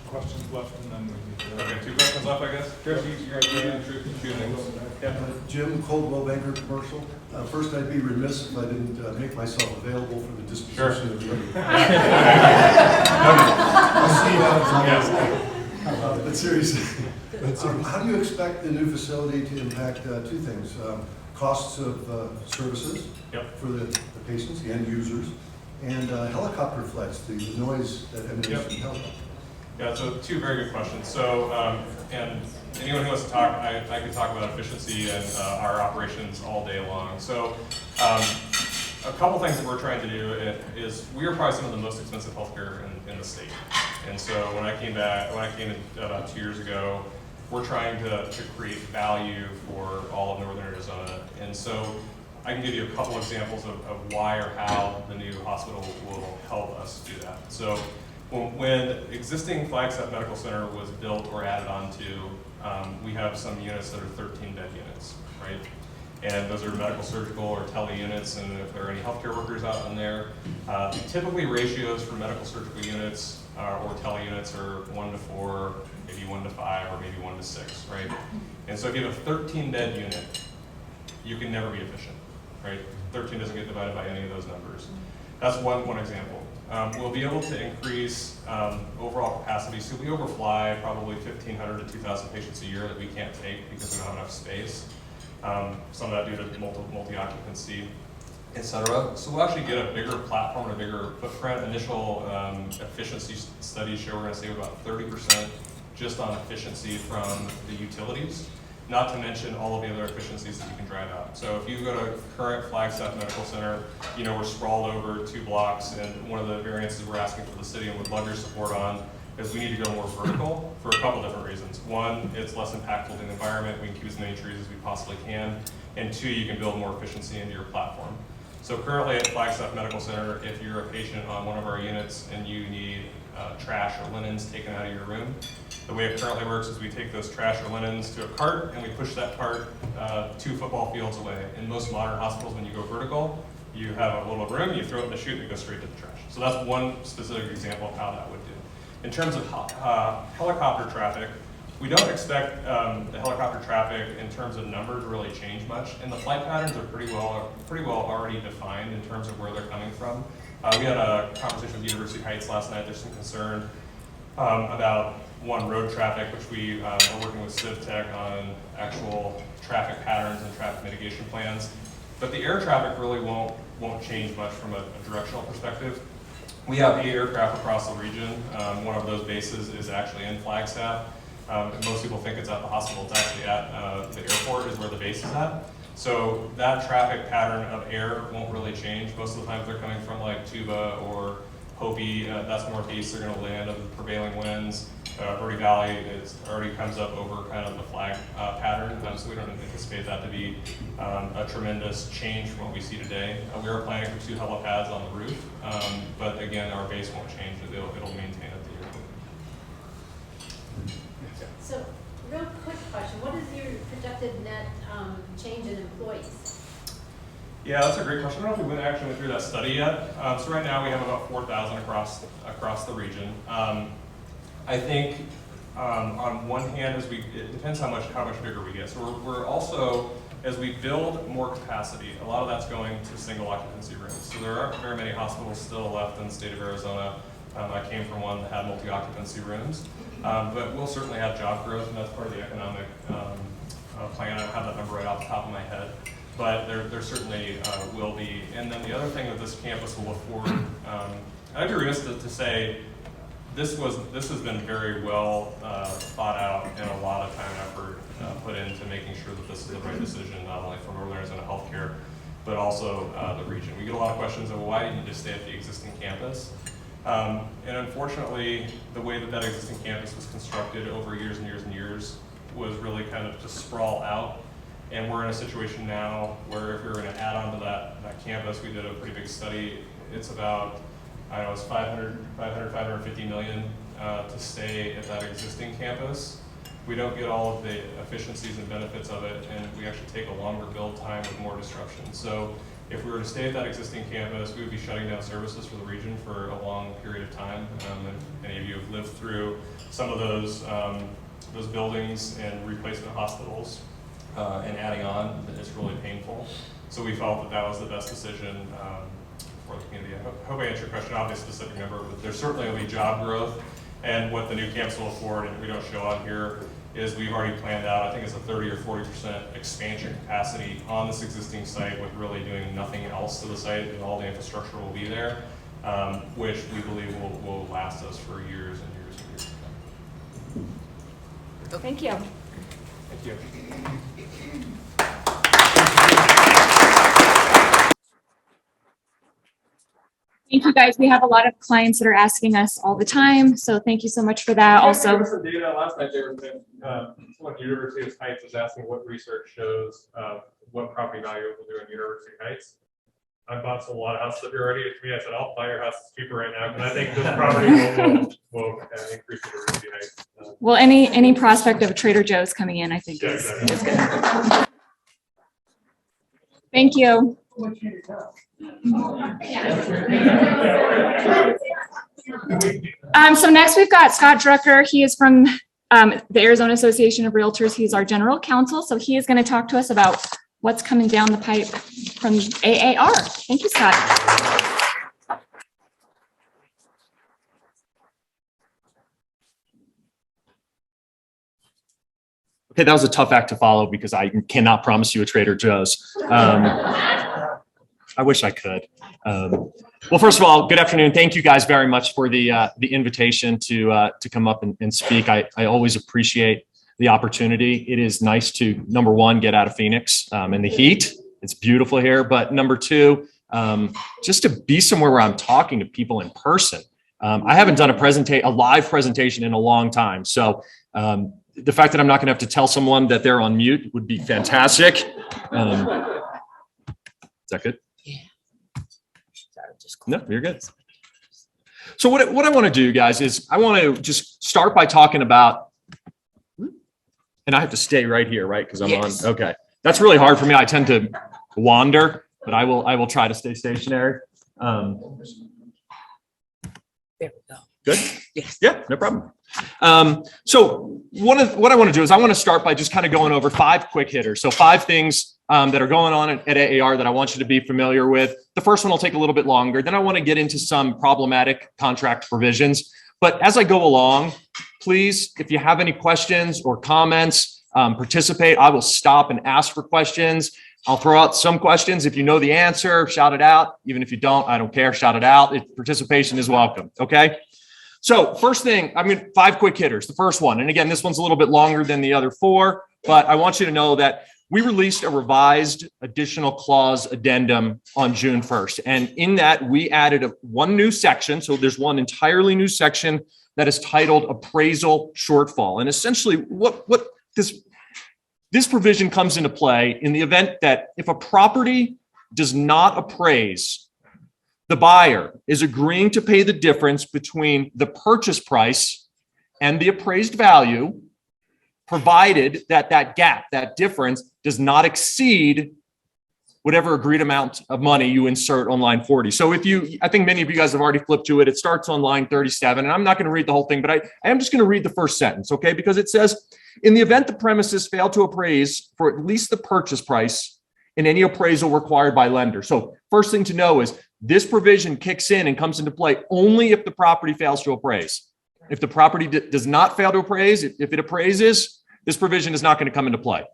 Speaker 3: Questions left and then we
Speaker 4: Okay, 2 questions left, I guess. Chris, you're choosing. Yeah.
Speaker 9: Jim, Coldwell Banker Commercial. First, I'd be remiss if I didn't make myself available for the disposition of the other. I'll see you out. But seriously, how do you expect the new facility to impact two things? Costs of services
Speaker 4: Yep.
Speaker 9: for the patients, the end users, and helicopter flights, the noise that emanates from helicopters.
Speaker 4: Yeah, so 2 very good questions. So, and anyone who wants to talk, I could talk about efficiency and our operations all day long. So, a couple things that we're trying to do is we are probably some of the most expensive healthcare in the state. And so when I came in about 2 years ago, we're trying to create value for all of Northern Arizona. And so I can give you a couple examples of why or how the new hospital will help us do that. So when existing Flagstaff Medical Center was built or added onto, we have some units that are 13-bed units, right? And those are medical, surgical, or tele units, and if there are any healthcare workers out in there, typically ratios for medical surgical units or tele units are 1:4, maybe 1:5, or maybe 1:6, right? And so if you have a 13-bed unit, you can never be efficient, right? 13 doesn't get divided by any of those numbers. That's one example. We'll be able to increase overall capacity. So we overfly probably 1,500 to 2,000 patients a year that we can't take because we don't have enough space. Some of that due to multi-occupancy, et cetera. So we'll actually get a bigger platform, a bigger footprint. Initial efficiency studies show we're going to save about 30% just on efficiency from the utilities, not to mention all of the other efficiencies that you can drive out. So if you go to current Flagstaff Medical Center, you know, we're sprawled over 2 blocks, and one of the variances we're asking for the city and would love your support on is we need to go more vertical for a couple different reasons. One, it's less impactful to the environment. We can keep as many trees as we possibly can. And 2, you can build more efficiency into your platform. So currently at Flagstaff Medical Center, if you're a patient on one of our units and you need trash or linens taken out of your room, the way it currently works is we take those trash or linens to a cart and we push that cart 2 football fields away. In most modern hospitals, when you go vertical, you have a little room, you throw it in the chute, and it goes straight to the trash. So that's one specific example of how that would do. In terms of helicopter traffic, we don't expect the helicopter traffic in terms of number to really change much, and the flight patterns are pretty well already defined in terms of where they're coming from. We had a conversation with University Heights last night. There's some concern about road traffic, which we are working with CivTech on actual traffic patterns and traffic mitigation plans. But the air traffic really won't change much from a directional perspective. We have 8 aircraft across the region. One of those bases is actually in Flagstaff. And most people think it's at the hospital. It's actually at the airport is where the base is at. So that traffic pattern of air won't really change. Most of the times they're coming from like Tuba or Hopi. That's northeast. They're going to land of the prevailing winds. Verde Valley already comes up over kind of the flag pattern, so we don't anticipate that to be a tremendous change from what we see today. We are planning for 2 helipads on the roof, but again, our base won't change. It'll maintain at the airport.
Speaker 10: So, real quick question, what is your projected net change in employees?
Speaker 4: Yeah, that's a great question. I don't know if we actually went through that study yet. So right now we have about 4,000 across the region. I think on one hand, it depends how much bigger we get. So we're also, as we build more capacity, a lot of that's going to single occupancy rooms. So there aren't very many hospitals still left in the state of Arizona. I came from one that had multi-occupancy rooms. But we'll certainly have job growth, and that's part of the economic plan. I don't have that number right off the top of my head. but there certainly will be. And then the other thing that this campus will afford, I'd be remiss to say, this has been very well thought out and a lot of time and effort put into making sure that this is the right decision, not only for Northern Arizona Healthcare, but also the region. We get a lot of questions of, well, why didn't you just stay at the existing campus? And unfortunately, the way that existing campus was constructed over years and years and years was really kind of just sprawl out. And we're in a situation now where if we were going to add on to that campus, we did a pretty big study. It's about, I don't know, it's 550 million to stay at that existing campus. We don't get all of the efficiencies and benefits of it, and we actually take a longer build time with more disruption. So if we were to stay at that existing campus, we would be shutting down services for the region for a long period of time. And any of you have lived through some of those buildings and replacement hospitals and adding on, it's really painful. So we felt that that was the best decision for the community. I hope I answered your question. I'll be a specific number, but there's certainly going to be job growth. And what the new campus will afford, and we don't show on here, is we've already planned out, I think it's a 30 or 40% expansion capacity on this existing site with really doing nothing else to the site, and all the infrastructure will be there, which we believe will last us for years and years and years to come.
Speaker 1: Thank you.
Speaker 4: Thank you.
Speaker 1: Thank you, guys. We have a lot of clients that are asking us all the time, so thank you so much for that. Also,
Speaker 4: there was some data last night. There was someone at University of Heights was asking what research shows what property value will do in University Heights. I bought a lot of houses up here already. To me, I said, I'll buy your house. It's cheaper right now, but I think this property will increase University Heights.
Speaker 1: well, any prospect of a Trader Joe's coming in, I think is good. Thank you. So next we've got Scott Drucker. He is from the Arizona Association of Realtors. He's our general counsel. So he is going to talk to us about what's coming down the pipe from AAR. Thank you, Scott.
Speaker 11: Okay, that was a tough act to follow because I cannot promise you a Trader Joe's. I wish I could. Well, first of all, good afternoon. Thank you guys very much for the invitation to come up and speak. I always appreciate the opportunity. It is nice to, number one, get out of Phoenix in the heat. It's beautiful here. But number two, just to be somewhere where I'm talking to people in person. I haven't done a live presentation in a long time. So the fact that I'm not going to have to tell someone that they're on mute would be fantastic. Is that good?
Speaker 2: Yeah.
Speaker 11: No, you're good. So what I want to do, guys, is I want to just start by talking about, and I have to stay right here, right? Because I'm on. Okay, that's really hard for me. I tend to wander, but I will try to stay stationary.
Speaker 2: There we go.
Speaker 11: Good.
Speaker 2: Yes.
Speaker 11: Yeah, no problem. So what I want to do is I want to start by just kind of going over 5 quick hitters. So 5 things that are going on at AAR that I want you to be familiar with. The first one will take a little bit longer. Then I want to get into some problematic contract provisions. But as I go along, please, if you have any questions or comments, participate. I will stop and ask for questions. I'll throw out some questions. If you know the answer, shout it out. Even if you don't, I don't care. Shout it out. Participation is welcome. Okay. So first thing, 5 quick hitters. The first one, and again, this one's a little bit longer than the other 4, but I want you to know that we released a revised additional clause addendum on June 1st. And in that, we added one new section. So there's one entirely new section that is titled appraisal shortfall. And essentially what this provision comes into play in the event that if a property does not appraise, the buyer is agreeing to pay the difference between the purchase price and the appraised value, provided that gap, that difference, does not exceed whatever agreed amount of money you insert on line 40. So I think many of you guys have already flipped to it. It starts on line 37, and I'm not going to read the whole thing, but I am just going to read the first sentence, okay? Because it says, in the event the premises fail to appraise for at least the purchase price in any appraisal required by lender. So first thing to know is this provision kicks in and comes into play only if the property fails to appraise. If the property does not fail to appraise, if it appraises, this provision is not going to come into play.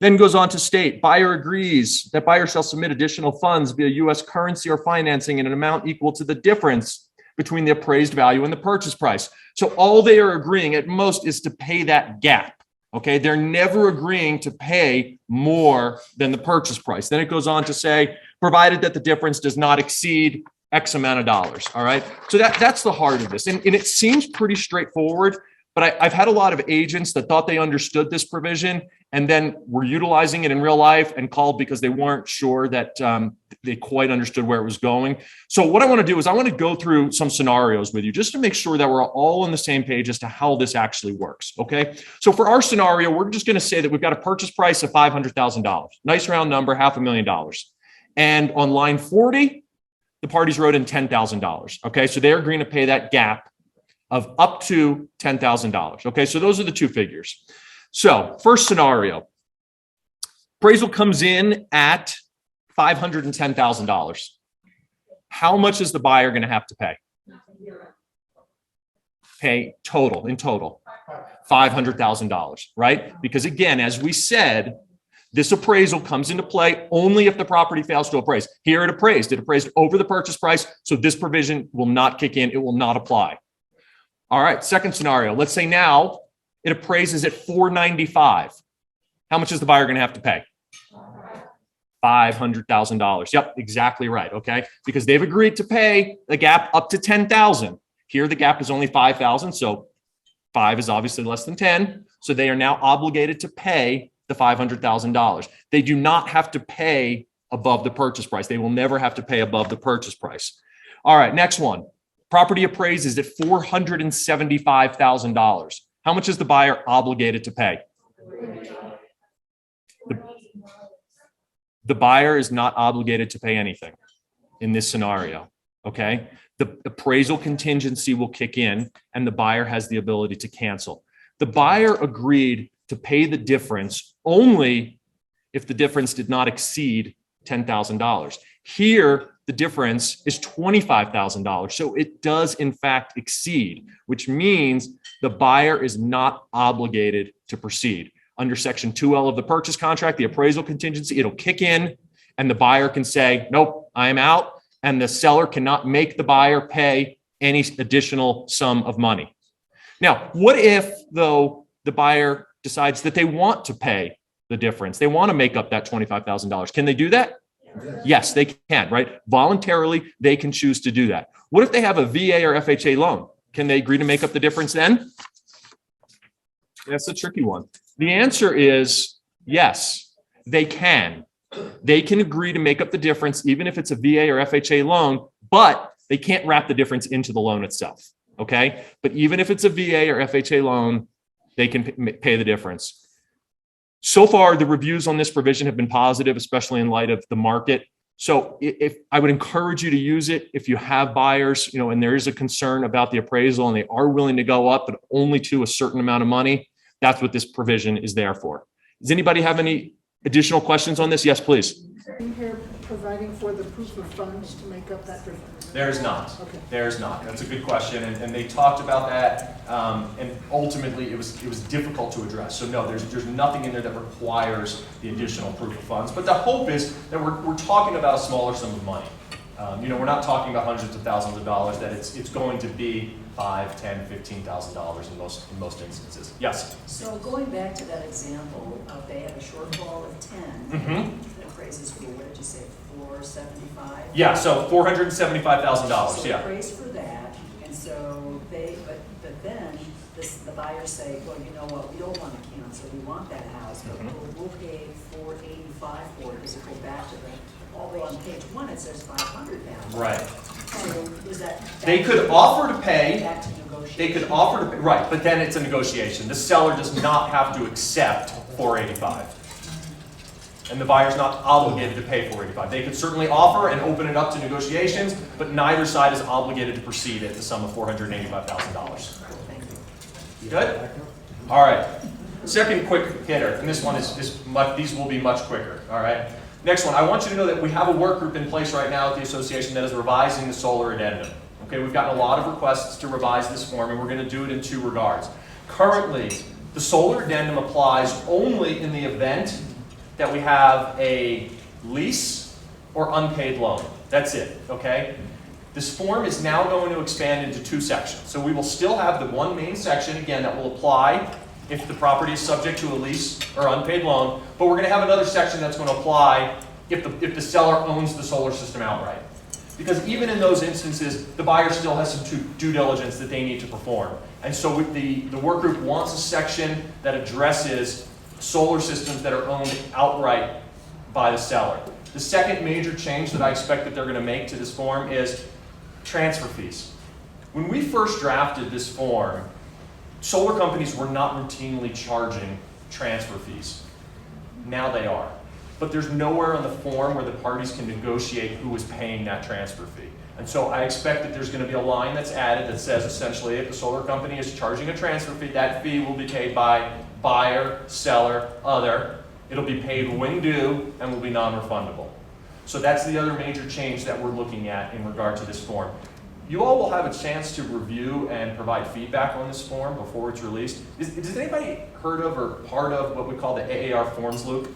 Speaker 11: Then goes on to state, buyer agrees that buyer shall submit additional funds via U.S. currency or financing in an amount equal to the difference between the appraised value and the purchase price. So all they are agreeing at most is to pay that gap. Okay, they're never agreeing to pay more than the purchase price. Then it goes on to say, provided that the difference does not exceed X amount of dollars. All right, so that's the heart of this. And it seems pretty straightforward, but I've had a lot of agents that thought they understood this provision and then were utilizing it in real life and called because they weren't sure that they quite understood where it was going. So what I want to do is I want to go through some scenarios with you just to make sure that we're all on the same page as to how this actually works. Okay. So for our scenario, we're just going to say that we've got a purchase price of $500,000. Nice round number, $500,000. And on line 40, the parties wrote in $10,000. Okay. So they're agreeing to pay that gap of up to $10,000. Okay. So those are the two figures. So first scenario, appraisal comes in at $510,000. How much is the buyer going to have to pay? Pay in total, $500,000, right? Because again, as we said, this appraisal comes into play only if the property fails to appraise. Here it appraised over the purchase price. So this provision will not kick in. It will not apply. All right. Second scenario. Let's say now it appraises at $495,000. How much is the buyer going to have to pay? $500,000. Yep, exactly right. Okay, because they've agreed to pay the gap up to $10,000. Here, the gap is only $5,000, so 5 is obviously less than 10. So they are now obligated to pay the $500,000. They do not have to pay above the purchase price. They will never have to pay above the purchase price. All right, next one. Property appraises at $475,000. How much is the buyer obligated to pay? The buyer is not obligated to pay anything in this scenario, okay? The appraisal contingency will kick in and the buyer has the ability to cancel. The buyer agreed to pay the difference only if the difference did not exceed $10,000. Here, the difference is $25,000. So it does in fact exceed, which means the buyer is not obligated to proceed. Under section 2L of the purchase contract, the appraisal contingency, it'll kick in and the buyer can say, nope, I am out. And the seller cannot make the buyer pay any additional sum of money. Now, what if though the buyer decides that they want to pay the difference? They want to make up that $25,000. Can they do that? Yes, they can, right? Voluntarily, they can choose to do that. What if they have a VA or FHA loan? Can they agree to make up the difference then? That's a tricky one. The answer is yes, they can. They can agree to make up the difference, even if it's a VA or FHA loan, but they can't wrap the difference into the loan itself, okay? But even if it's a VA or FHA loan, they can pay the difference. So far, the reviews on this provision have been positive, especially in light of the market. So if I would encourage you to use it if you have buyers, and there is a concern about the appraisal and they are willing to go up, but only to a certain amount of money. That's what this provision is there for. Does anybody have any additional questions on this? Yes, please.
Speaker 12: In here, providing for the proof of funds to make up that difference?
Speaker 11: There's not.
Speaker 12: Okay.
Speaker 11: There's not. That's a good question, and they talked about that, and ultimately it was difficult to address. So no, there's nothing in there that requires the additional proof of funds. But the hope is that we're talking about a smaller sum of money. We're not talking about hundreds of thousands of dollars. That it's going to be $5,000, $10,000, $15,000 in most instances. Yes.
Speaker 6: So going back to that example of they have a shortfall of 10, it appraises for, what did you say, 475?
Speaker 11: Yeah, so $475,000.
Speaker 6: So
Speaker 11: Yeah.
Speaker 6: appraised for that, and so but then the buyers say, well, you know what, we don't want to cancel, we want that house, but we'll pay $485 for it. Does it go back to although on page 1 it says $500,000.
Speaker 11: Right.
Speaker 6: So is that?
Speaker 11: They could offer to pay.
Speaker 6: Back to negotiation.
Speaker 11: They could offer to pay, right, but then it's a negotiation. The seller does not have to accept $485. And the buyer's not obligated to pay $485. They could certainly offer and open it up to negotiations, but neither side is obligated to proceed at the sum of $485,000.
Speaker 6: Thank you.
Speaker 11: Good? All right. Second quick hitter, and this one is much, these will be much quicker. All right. Next one, I want you to know that we have a work group in place right now at the association that is revising the solar addendum. Okay, we've gotten a lot of requests to revise this form, and we're going to do it in 2 regards. Currently, the solar addendum applies only in the event that we have a lease or unpaid loan. That's it, okay? This form is now going to expand into 2 sections. So we will still have the one main section, again, that will apply if the property is subject to a lease or unpaid loan, but we're gonna have another section that's gonna apply if the seller owns the solar system outright. Because even in those instances, the buyer still has some due diligence that they need to perform. And so the work group wants a section that addresses solar systems that are owned outright by the seller. The second major change that I expect that they're going to make to this form is transfer fees. When we first drafted this form, solar companies were not routinely charging transfer fees. Now they are. But there's nowhere on the form where the parties can negotiate who is paying that transfer fee. And so I expect that there's going to be a line that's added that says essentially if the solar company is charging a transfer fee, that fee will be paid by buyer, seller, other. It'll be paid when due and will be non-refundable. So that's the other major change that we're looking at in regard to this form. You all will have a chance to review and provide feedback on this form before it's released. Has anybody heard of or part of what we call the AAR forms loop?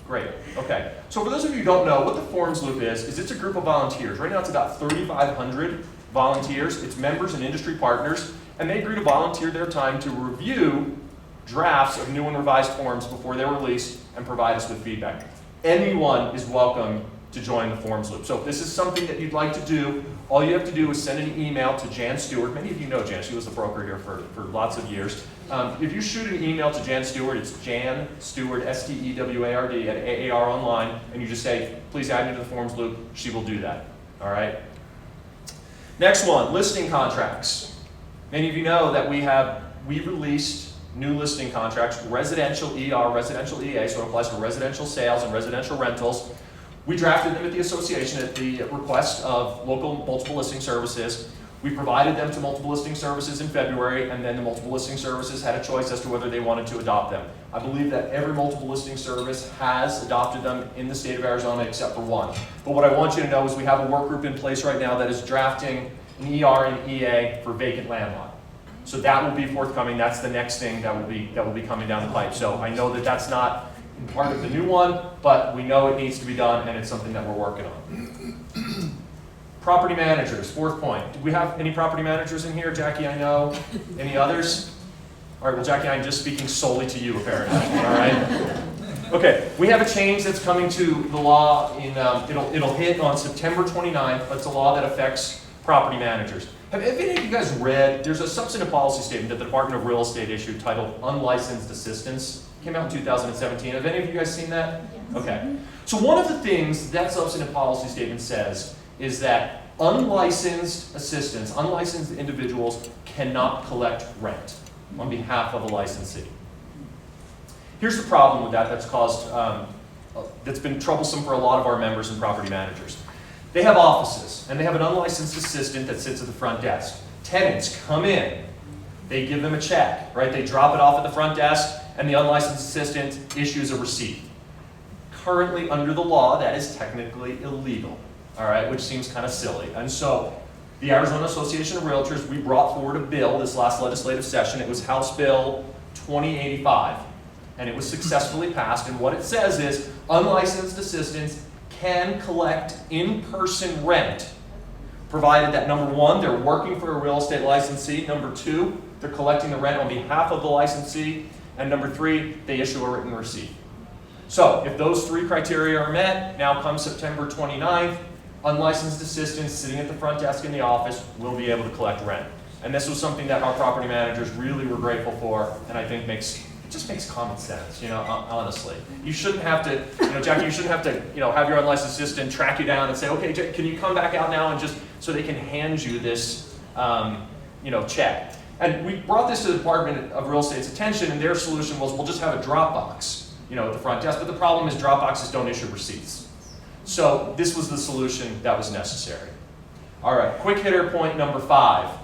Speaker 11: Great, okay. So for those of you who don't know, what the forms loop is it's a group of volunteers. Right now it's about 3,500 volunteers. It's members and industry partners, and they agree to volunteer their time to review drafts of new and revised forms before they're released and provide us with feedback. Anyone is welcome to join the forms loop. So if this is something that you'd like to do, all you have to do is send an email to Jan Stewart. Many of you know Jan. She was the broker here for lots of years. If you shoot an email to Jan Stewart, it's Jan Stewart, S-T-E-W-A-R-D, at AAR Online, and you just say, please add me to the forms loop, she will do that. All right? Next one, listing contracts. Many of you know that we released new listing contracts, residential ER, residential EA, so it applies to residential sales and residential rentals. We drafted them at the association at the request of local multiple listing services. We provided them to multiple listing services in February, and then the multiple listing services had a choice as to whether they wanted to adopt them. I believe that every multiple listing service has adopted them in the state of Arizona except for one. But what I want you to know is we have a work group in place right now that is drafting an ER and EA for vacant land lot. So that will be forthcoming. That's the next thing that will be coming down the pipe. So I know that that's not part of the new one, but we know it needs to be done, and it's something that we're working on. Property managers, fourth point. Do we have any property managers in here? Jackie, I know. Any others? All right, well, Jackie, I'm just speaking solely to you, apparently. All right? Okay, we have a change that's coming to the law in, it'll hit on September 29th. That's a law that affects property managers. Have any of you guys read, there's a substantive policy statement that the Department of Real Estate issued titled Unlicensed Assistance. It came out in 2017. Have any of you guys seen that? Yes. Okay. So one of the things that substantive policy statement says is that unlicensed assistants, unlicensed individuals cannot collect rent on behalf of a licensee. Here's the problem with that that's caused, that's been troublesome for a lot of our members and property managers. They have offices, and they have an unlicensed assistant that sits at the front desk. Tenants come in, they give them a check, right? They drop it off at the front desk, and the unlicensed assistant issues a receipt. Currently, under the law, that is technically illegal, all right, which seems kind of silly. And so, the Arizona Association of Realtors, we brought forward a bill this last legislative session. It was House Bill 2085, and it was successfully passed. And what it says is, unlicensed assistants can collect in-person rent, provided that number one, they're working for a real estate licensee, number two, they're collecting the rent on behalf of the licensee, and number three, they issue a written receipt. So if those three criteria are met, now come September 29th, unlicensed assistants sitting at the front desk in the office will be able to collect rent. And this was something that our property managers really were grateful for, and I think it just makes common sense, you know, honestly. You shouldn't have to, you know, Jackie, you shouldn't have to, you know, have your unlicensed assistant track you down and say, okay, can you come back out now, and just so they can hand you this, you know, check. And we brought this to the Department of Real Estate's attention, and their solution was, we'll just have a drop box, you know, at the front desk. But the problem is drop boxes don't issue receipts. So this was the solution that was necessary. All right, quick hitter point number 5.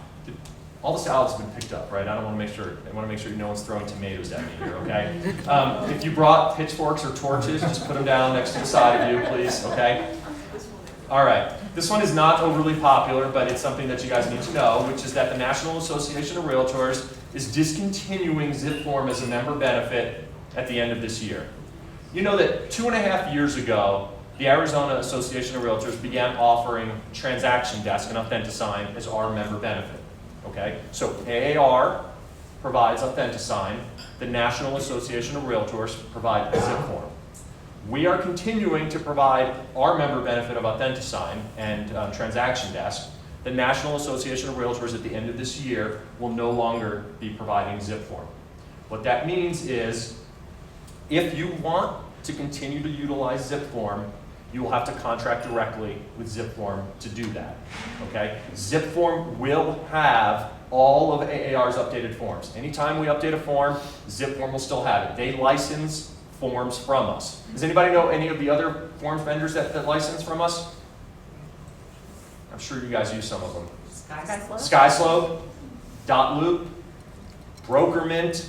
Speaker 11: All the salad's been picked up, right? I want to make sure no one's throwing tomatoes at me here, okay? If you brought pitchforks or torches, just put them down next to the side of you, please, okay? All right, this one is not overly popular, but it's something that you guys need to know, which is that the National Association of Realtors is discontinuing zip form as a member benefit at the end of this year. you know that 2.5 years ago, the Arizona Association of Realtors began offering Transaction Desk and AuthentiSign as our member benefit, okay? So AAR provides AuthentiSign, the National Association of Realtors provide ZipForm. We are continuing to provide our member benefit of AuthentiSign and Transaction Desk. The National Association of Realtors at the end of this year will no longer be providing ZipForm. What that means is, if you want to continue to utilize ZipForm, you will have to contract directly with ZipForm to do that, okay? ZipForm will have all of AAR's updated forms. Anytime we update a form, ZipForm will still have it. They license forms from us. Does anybody know any of the other forms vendors that license from us? I'm sure you guys use some of them. SkySlope, Dotloop, Brokermint,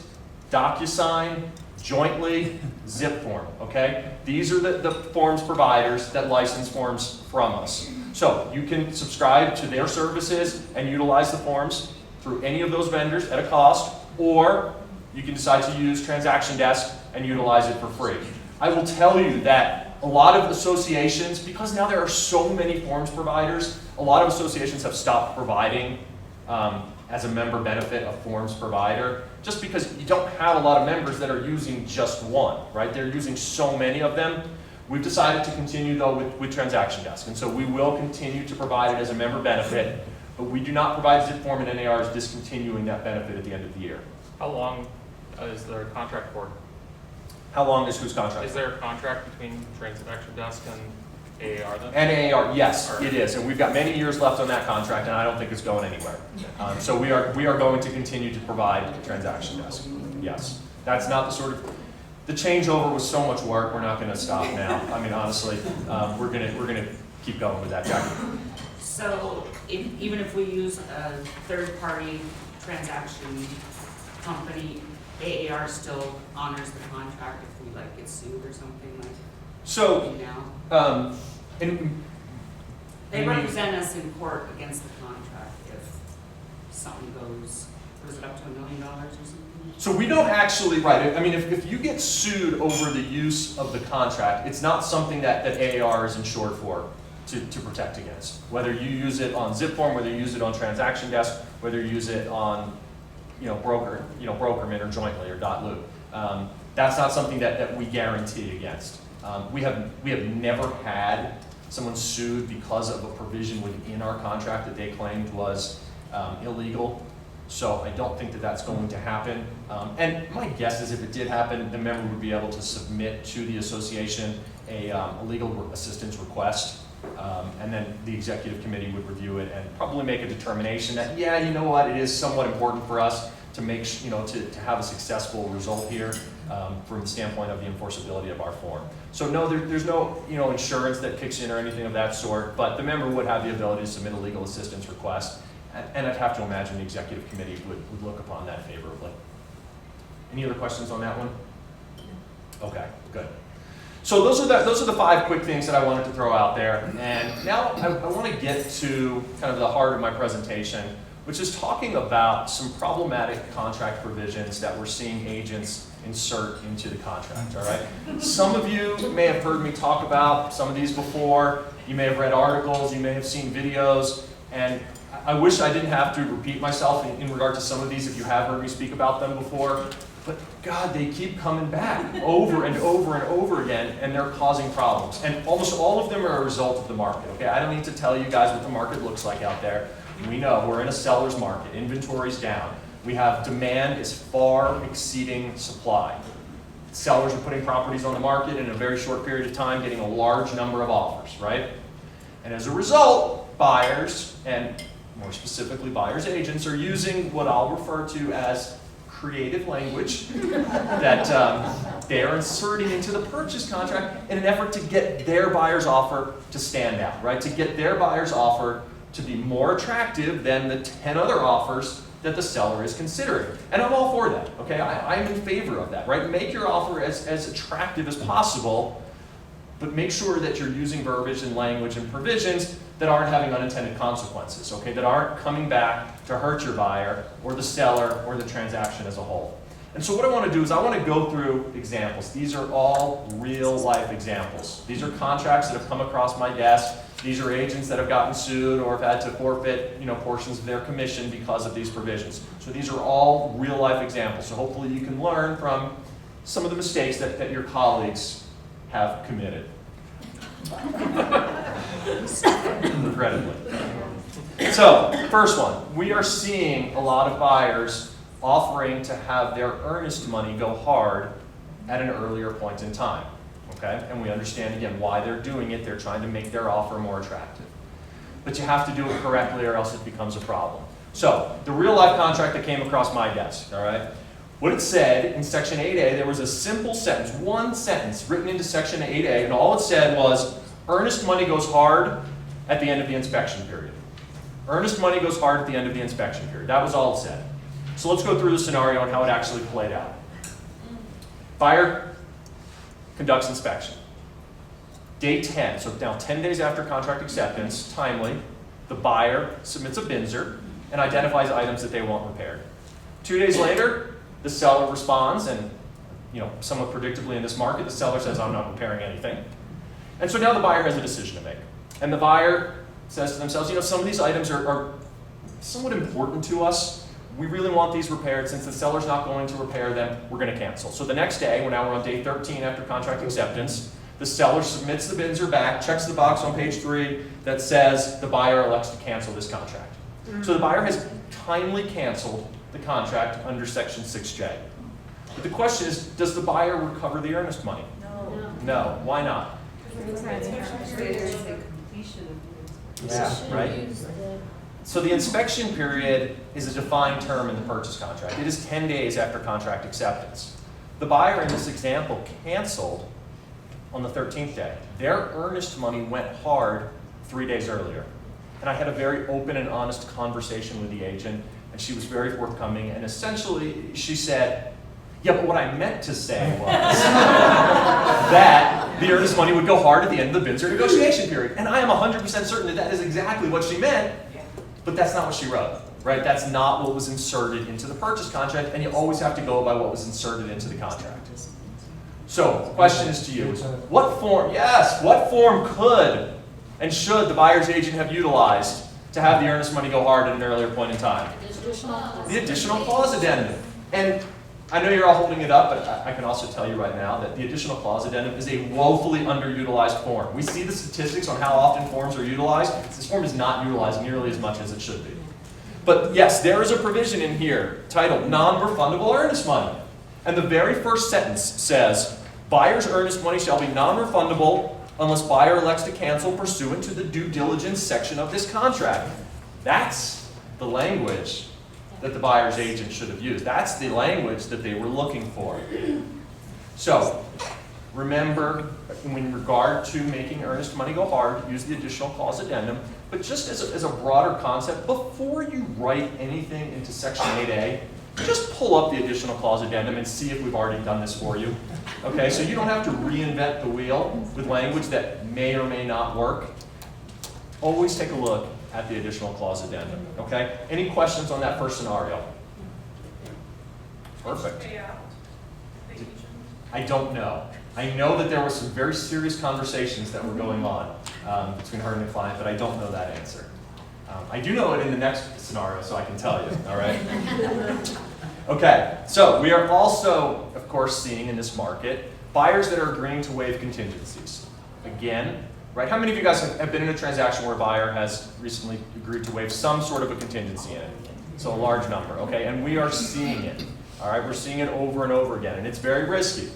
Speaker 11: DocuSign, Jointly, ZipForm, okay? These are the forms providers that license forms from us. So you can subscribe to their services and utilize the forms through any of those vendors at a cost, or you can decide to use Transaction Desk and utilize it for free. I will tell you that a lot of associations, because now there are so many forms providers, a lot of associations have stopped providing as a member benefit a forms provider, just because you don't have a lot of members that are using just one, right? They're using so many of them. We've decided to continue though with Transaction Desk, and so we will continue to provide it as a member benefit, but we do not provide ZipForm, and NAR is discontinuing that benefit at the end of the year.
Speaker 13: How long is their contract for?
Speaker 11: How long is whose contract?
Speaker 13: Is there a contract between Transaction Desk and AAR then?
Speaker 11: And AAR, yes,
Speaker 13: All right.
Speaker 11: it is, and we've got many years left on that contract, and I don't think it's going anywhere. So we are going to continue to provide Transaction Desk. Yes, that's not the sort of, the changeover was so much work. We're not going to stop now. I mean, honestly, we're gonna keep going with that, Jackie.
Speaker 2: So even if we use a third-party transaction company, AAR still honors the contract if we like get sued or something like,
Speaker 11: So,
Speaker 2: you know? They
Speaker 11: I mean-
Speaker 2: represent us in court against the contract if something goes, was it up to $1 million or something?
Speaker 11: So we don't actually, right, I mean, if you get sued over the use of the contract, it's not something that AAR is insured for to protect against. Whether you use it on ZipForm, whether you use it on Transaction Desk, whether you use it on, Brokermint or Jointly or Dotloop. That's not something that we guarantee against. We have never had someone sued because of a provision within our contract that they claimed was illegal. So I don't think that that's going to happen. And my guess is if it did happen, the member would be able to submit to the association a legal assistance request. And then the executive committee would review it and probably make a determination that, yeah, you know what, it is somewhat important for us to make, to have a successful result here from the standpoint of the enforceability of our form. So no, there's no, insurance that kicks in or anything of that sort, but the member would have the ability to submit a legal assistance request. And I'd have to imagine the executive committee would look upon that favorably. Any other questions on that one? Okay, good. So those are the 5 quick things that I wanted to throw out there. And now I want to get to kind of the heart of my presentation, which is talking about some problematic contract provisions that we're seeing agents insert into the contract, all right? Some of you may have heard me talk about some of these before. You may have read articles, you may have seen videos, and I wish I didn't have to repeat myself in regard to some of these if you have heard me speak about them before. But God, they keep coming back over and over and over again, and they're causing problems. And almost all of them are a result of the market, okay? I don't need to tell you guys what the market looks like out there. We know we're in a seller's market. Inventory's down. We have demand is far exceeding supply. Sellers are putting properties on the market in a very short period of time, getting a large number of offers, right? And as a result, buyers, and more specifically buyers agents, are using what I'll refer to as creative language that they are inserting into the purchase contract in an effort to get their buyer's offer to stand out, right? To get their buyer's offer to be more attractive than the 10 other offers that the seller is considering. And I'm all for that, okay? I'm in favor of that, right? Make your offer as attractive as possible, but make sure that you're using verbiage and language and provisions that aren't having unintended consequences, okay? That aren't coming back to hurt your buyer or the seller or the transaction as a whole. And so what I want to do is I want to go through examples. These are all real life examples. These are contracts that have come across my desk. These are agents that have gotten sued or have had to forfeit, portions of their commission because of these provisions. So these are all real life examples. So hopefully you can learn from some of the mistakes that your colleagues have committed. Regrettably. So, first one, we are seeing a lot of buyers offering to have their earnest money go hard at an earlier point in time. Okay? And we understand again why they're doing it. They're trying to make their offer more attractive. But you have to do it correctly or else it becomes a problem. So, the real life contract that came across my desk, all right? What it said in Section 8A, there was a simple sentence, one sentence written into Section 8A, and all it said was, earnest money goes hard at the end of the inspection period. Earnest money goes hard at the end of the inspection period. That was all it said. So let's go through the scenario and how it actually played out. Buyer conducts inspection. Day 10, so now 10 days after contract acceptance, timely, the buyer submits a BINSR and identifies items that they want repaired. 2 days later, the seller responds, and somewhat predictably in this market, the seller says, I'm not repairing anything. And so now the buyer has a decision to make. And the buyer says to themselves, some of these items are somewhat important to us. We really want these repaired. Since the seller's not going to repair them, we're going to cancel. So the next day, now we're on day 13 after contract acceptance, the seller submits the BINSR back, checks the box on page 3 that says the buyer elects to cancel this contract. So the buyer has timely canceled the contract under Section 6J. But the question is, does the buyer recover the earnest money? No. Why not? Yeah, right? So the inspection period is a defined term in the purchase contract. It is 10 days after contract acceptance. The buyer in this example canceled on the 13th day. Their earnest money went hard 3 days earlier. And I had a very open and honest conversation with the agent, and she was very forthcoming, and essentially she said, yeah, but what I meant to say was that the earnest money would go hard at the end of the BINSR negotiation period. And I am 100% certain that that is exactly what she meant, but that's not what she wrote, right? That's not what was inserted into the purchase contract, and you always have to go by what was inserted into the contract. So, the question is to you, what form could and should the buyer's agent have utilized to have the earnest money go hard at an earlier point in time? The additional clause addendum. And I know you're all holding it up, but I can also tell you right now that the additional clause addendum is a woefully underutilized form. We see the statistics on how often forms are utilized. This form is not utilized nearly as much as it should be. But yes, there is a provision in here titled non-refundable earnest money. And the very first sentence says, buyer's earnest money shall be non-refundable unless buyer elects to cancel pursuant to the due diligence section of this contract. That's the language that the buyer's agent should have used. That's the language that they were looking for. So, remember, in regard to making earnest money go hard, use the additional clause addendum. But just as a broader concept, before you write anything into Section 8A, just pull up the additional clause addendum and see if we've already done this for you. Okay, so you don't have to reinvent the wheel with language that may or may not work. Always take a look at the additional clause addendum. Okay? Any questions on that first scenario? Perfect. I don't know. I know that there were some very serious conversations that were going on between her and the client, but I don't know that answer. I do know it in the next scenario, so I can tell you, all right? Okay, so we are also, of course, seeing in this market buyers that are agreeing to waive contingencies. Again, right? How many of you guys have been in a transaction where a buyer has recently agreed to waive some sort of a contingency in it? So a large number, okay? And we are seeing it, all right? We're seeing it over and over again, and it's very risky.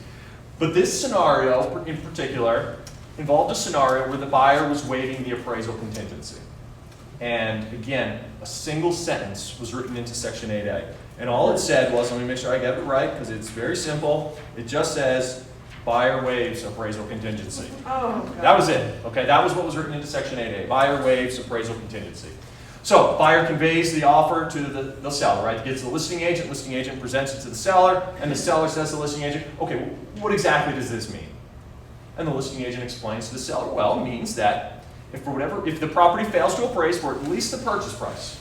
Speaker 11: But this scenario, in particular, involved a scenario where the buyer was waiving the appraisal contingency. And again, a single sentence was written into Section 8A. And all it said was, let me make sure I get it right, because it's very simple. It just says, buyer waives appraisal contingency.
Speaker 8: Oh, God.
Speaker 11: That was it. Okay, that was what was written into Section 8A. Buyer waives appraisal contingency. So, buyer conveys the offer to the seller, right? Gets the listing agent presents it to the seller, and the seller says to the listing agent, okay, what exactly does this mean? And the listing agent explains to the seller, well, it means that if the property fails to appraise for at least the purchase price,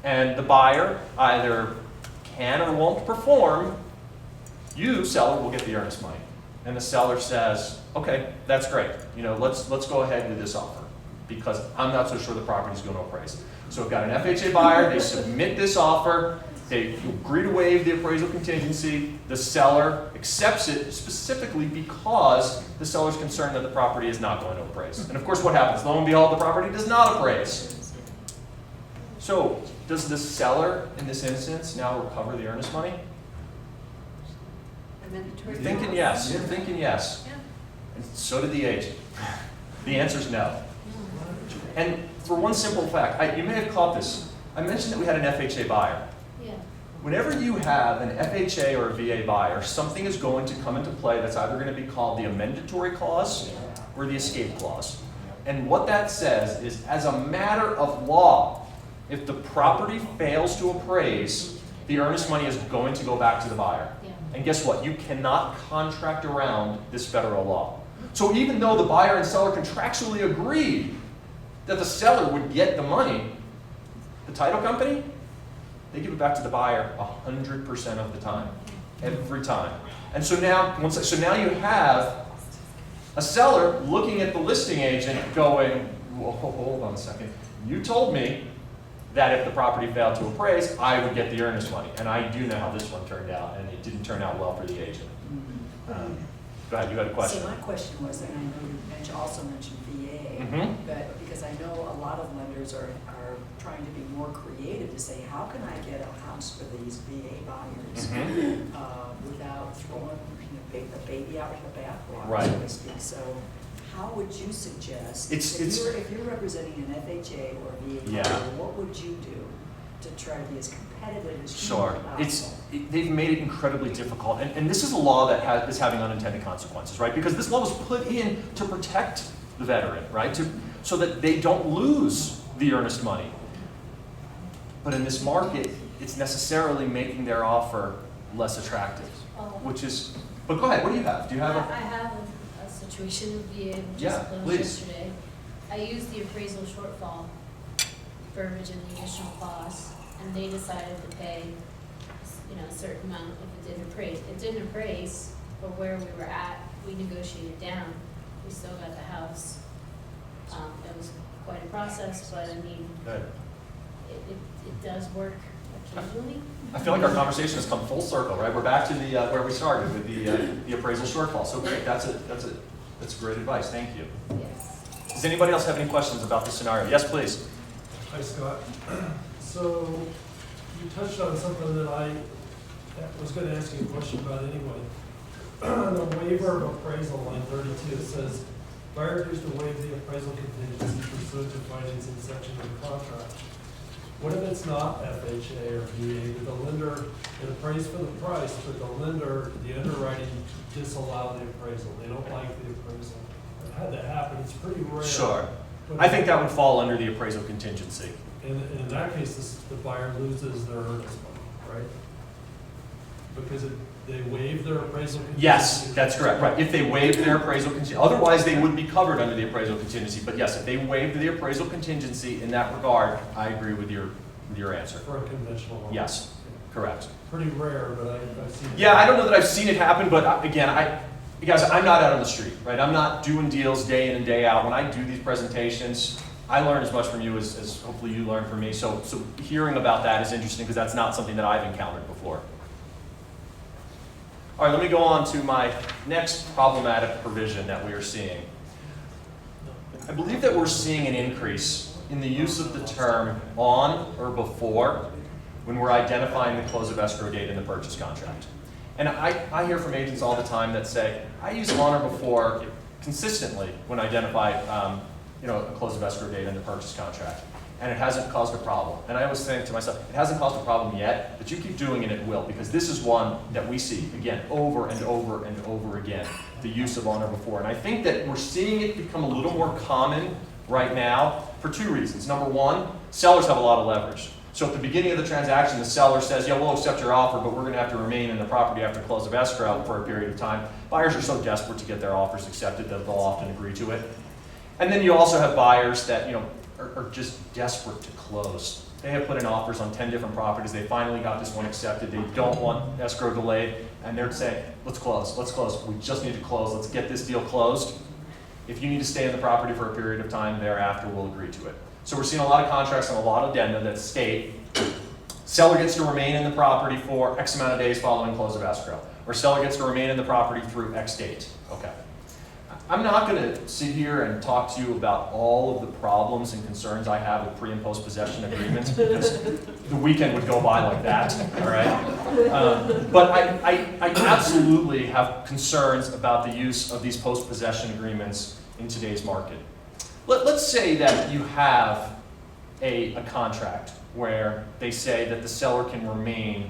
Speaker 11: and the buyer either can or won't perform, You, seller, will get the earnest money. And the seller says, okay, that's great. You know, let's go ahead with this offer because I'm not so sure the property's going to appraise. So we've got an FHA buyer, they submit this offer, they agree to waive the appraisal contingency, the seller accepts it specifically because the seller's concerned that the property is not going to appraise. And of course, what happens? Lo and behold, the property does not appraise. So does the seller, in this instance, now recover the earnest money? You're thinking yes. You're thinking yes. And so did the agent. The answer is no. And for one simple fact, you may have caught this. I mentioned that we had an FHA buyer.
Speaker 10: Yeah.
Speaker 11: Whenever you have an FHA or a VA buyer, something is going to come into play that's either going to be called the amendatory clause or the escape clause. And what that says is, as a matter of law, if the property fails to appraise, the earnest money is going to go back to the buyer.
Speaker 10: Yeah.
Speaker 11: And guess what? You cannot contract around this federal law. So even though the buyer and seller contractually agreed that the seller would get the money, the title company, they give it back to the buyer 100% of the time, every time. And so now, you have a seller looking at the listing agent going, whoa, hold on a second. You told me that if the property failed to appraise, I would get the earnest money. And I do know how this one turned out, and it didn't turn out well for the agent. Go ahead, you had a question.
Speaker 6: So my question was, and I know you also mentioned VA, but because I know a lot of lenders are trying to be more creative to say, how can I get a house for these VA buyers without throwing the baby out with the bathwater,
Speaker 11: Right.
Speaker 6: so to speak. So how would you suggest, if you're representing an FHA or a VA
Speaker 11: Yeah.
Speaker 6: buyer, what would you do to try to be as competitive as
Speaker 11: Sure.
Speaker 6: humanly possible?
Speaker 11: They've made it incredibly difficult. And this is a law that is having unintended consequences, right? Because this law was put in to protect the veteran, right? So that they don't lose the earnest money. But in this market, it's necessarily making their offer less attractive, which is, but go ahead, what do you have? Do you have
Speaker 10: I have a situation with VA which
Speaker 11: Yeah,
Speaker 10: just closed
Speaker 11: please.
Speaker 10: yesterday. I used the appraisal shortfall verbiage in the initial clause, and they decided to pay, a certain amount if it didn't appraise. It didn't appraise, but where we were at, we negotiated down. We still got the house. It was quite a process, but I mean,
Speaker 11: Good.
Speaker 10: it does work occasionally.
Speaker 11: I feel like our conversation has come full circle, right? We're back to the where we started with the appraisal shortfall. So great, that's great advice. Thank you.
Speaker 10: Yes.
Speaker 11: Does anybody else have any questions about this scenario? Yes, please.
Speaker 14: Hi, Scott. So you touched on something that I was going to ask you a question about anyway. The waiver of appraisal, line 32, it says, buyer agrees to waive the appraisal contingency pursuant to financing section of the contract. What if it's not FHA or VA, but the lender, it appraised for the price, but the lender, the underwriting disallow the appraisal? They don't like the appraisal. I've had that happen. It's pretty rare.
Speaker 11: Sure. I think that would fall under the appraisal contingency.
Speaker 14: In that case, the buyer loses their earnest money, right? Because they waive their appraisal contingency?
Speaker 11: Yes, that's correct. Right. If they waive their appraisal contingency, otherwise they would be covered under the appraisal contingency. But yes, if they waived the appraisal contingency in that regard, I agree with your answer.
Speaker 14: For a conventional loan?
Speaker 11: Yes, correct.
Speaker 14: Pretty rare, but I've seen it.
Speaker 11: Yeah, I don't know that I've seen it happen, but again, guys, I'm not out on the street, right? I'm not doing deals day in and day out. When I do these presentations, I learn as much from you as hopefully you learn from me. So hearing about that is interesting because that's not something that I've encountered before. All right, let me go on to my next problematic provision that we are seeing. I believe that we're seeing an increase in the use of the term on or before when we're identifying the close of escrow date in the purchase contract. And I hear from agents all the time that say, I use on or before consistently when I identify a close of escrow date in the purchase contract. And it hasn't caused a problem. And I always think to myself, it hasn't caused a problem yet, but you keep doing it, it will, because this is one that we see, again, over and over and over again, the use of on or before. And I think that we're seeing it become a little more common right now for two reasons. Number one, sellers have a lot of leverage. So at the beginning of the transaction, the seller says, yeah, we'll accept your offer, but we're going to have to remain in the property after close of escrow for a period of time. Buyers are so desperate to get their offers accepted that they'll often agree to it. And then you also have buyers that, are just desperate to close. They have put in offers on 10 different properties. They finally got this one accepted. They don't want escrow delayed. And they're saying, let's close, let's close. We just need to close. Let's get this deal closed. If you need to stay in the property for a period of time thereafter, we'll agree to it. So we're seeing a lot of contracts and a lot of addenda that state seller gets to remain in the property for X amount of days following close of escrow, or seller gets to remain in the property through X date. Okay. I'm not going to sit here and talk to you about all of the problems and concerns I have with pre and post possession agreements, because the weekend would go by like that, all right? But I absolutely have concerns about the use of these post possession agreements in today's market. Let's say that you have a contract where they say that the seller can remain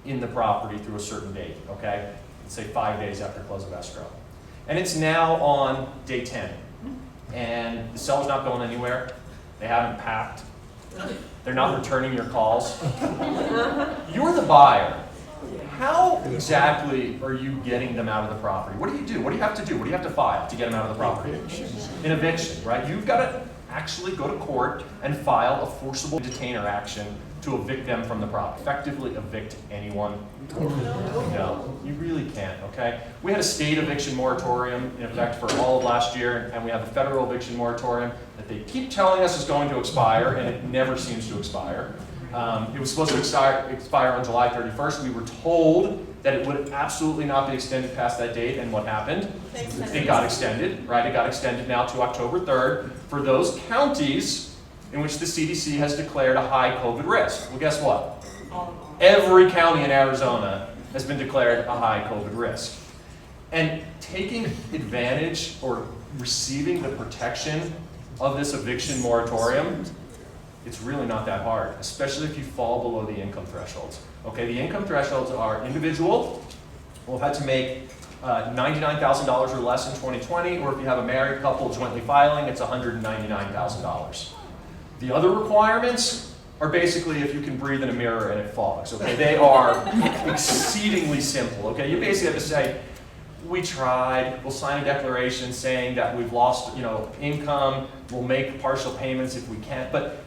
Speaker 11: in the property through a certain date, okay? Let's say 5 days after close of escrow. And it's now on day 10, and the seller's not going anywhere. They haven't packed. They're not returning your calls. You're the buyer. How exactly are you getting them out of the property? What do you do? What do you have to do? What do you have to file to get them out of the property? An eviction, right? You've got to actually go to court and file a forcible detainer action to evict them from the property. Effectively evict anyone? No, you really can't, okay? We had a state eviction moratorium in effect for all of last year, and we have a federal eviction moratorium that they keep telling us is going to expire, and it never seems to expire. It was supposed to expire on July 31st. We were told that it would absolutely not be extended past that date, and what happened? It got extended, right? It got extended now to October 3rd for those counties in which the CDC has declared a high COVID risk. Well, guess what? Every county in Arizona has been declared a high COVID risk. And taking advantage or receiving the protection of this eviction moratorium, it's really not that hard, especially if you fall below the income thresholds. Okay, the income thresholds are individual, will have had to make $99,000 or less in 2020, or if you have a married couple jointly filing, it's $199,000. The other requirements are basically if you can breathe in a mirror and it fogs, okay? They are exceedingly simple, okay? You basically have to say, we tried, we'll sign a declaration saying that we've lost, income, we'll make partial payments if we can't, but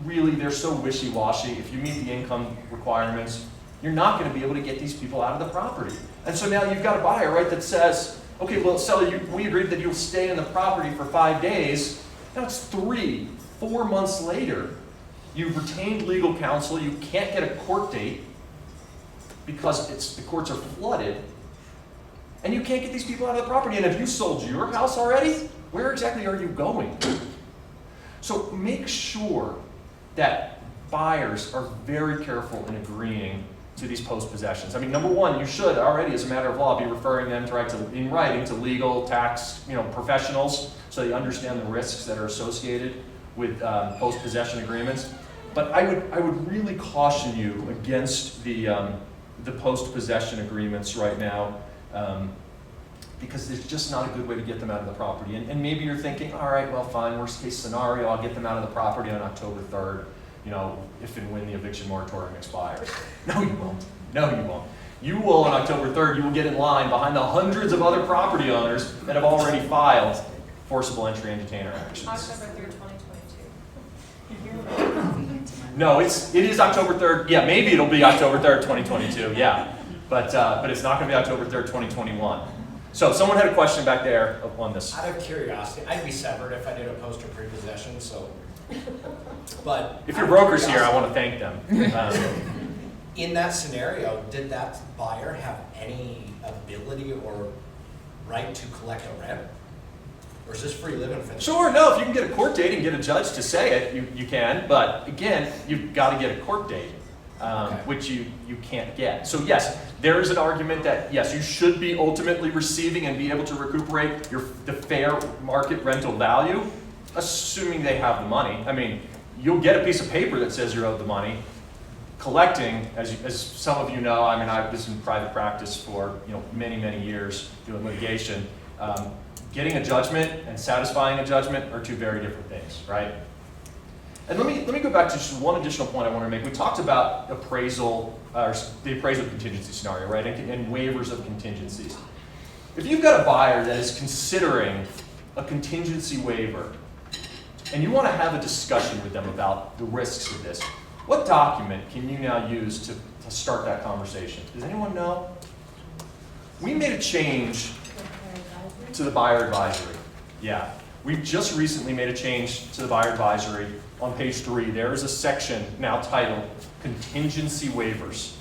Speaker 11: really they're so wishy-washy. If you meet the income requirements, you're not gonna be able to get these people out of the property. And so now you've got a buyer, right, that says, okay, well, seller, we agreed that you'll stay in the property for 5 days. Now it's 3, 4 months later. You've retained legal counsel. You can't get a court date because the courts are flooded. And you can't get these people out of the property. And have you sold your house already? Where exactly are you going? So make sure that buyers are very careful in agreeing to these post possessions. I mean, number one, you should already, as a matter of law, be referring them in writing to legal, tax, professionals, so they understand the risks that are associated with post possession agreements. But I would really caution you against the post possession agreements right now, because there's just not a good way to get them out of the property. And maybe you're thinking, all right, well, fine, worst case scenario, I'll get them out of the property on October 3rd. If and when the eviction moratorium expires. No, you won't. No, you won't. You will, on October 3rd, you will get in line behind the hundreds of other property owners that have already filed forcible entry and detainer actions.
Speaker 8: October 3rd, 2022.
Speaker 11: No, it is October 3rd. Yeah, maybe it'll be October 3rd, 2022. Yeah, but it's not going to be October 3rd, 2021. So someone had a question back there on this.
Speaker 15: Out of curiosity, I'd be severed if I did a post or pre-possession, so. But
Speaker 11: if your broker's here, I want to thank them.
Speaker 15: In that scenario, did that buyer have any ability or right to collect a rent? Or is this free living for them?
Speaker 11: Sure, no, if you can get a court date and get a judge to say it, you can. But again, you've got to get a court date, which you can't get. So yes, there is an argument that yes, you should be ultimately receiving and be able to recuperate the fair market rental value, assuming they have the money. I mean, you'll get a piece of paper that says you're owed the money. Collecting, as some of you know, I mean, I was in private practice for many, many years doing litigation. Getting a judgment and satisfying a judgment are two very different things, right? And let me go back to just one additional point I want to make. We talked about appraisal, the appraisal contingency scenario, right, and waivers of contingencies. If you've got a buyer that is considering a contingency waiver, and you want to have a discussion with them about the risks of this, what document can you now use to start that conversation? Does anyone know? We made a change to the buyer advisory. Yeah, we just recently made a change to the buyer advisory. On page 3, there is a section now titled Contingency Waivers.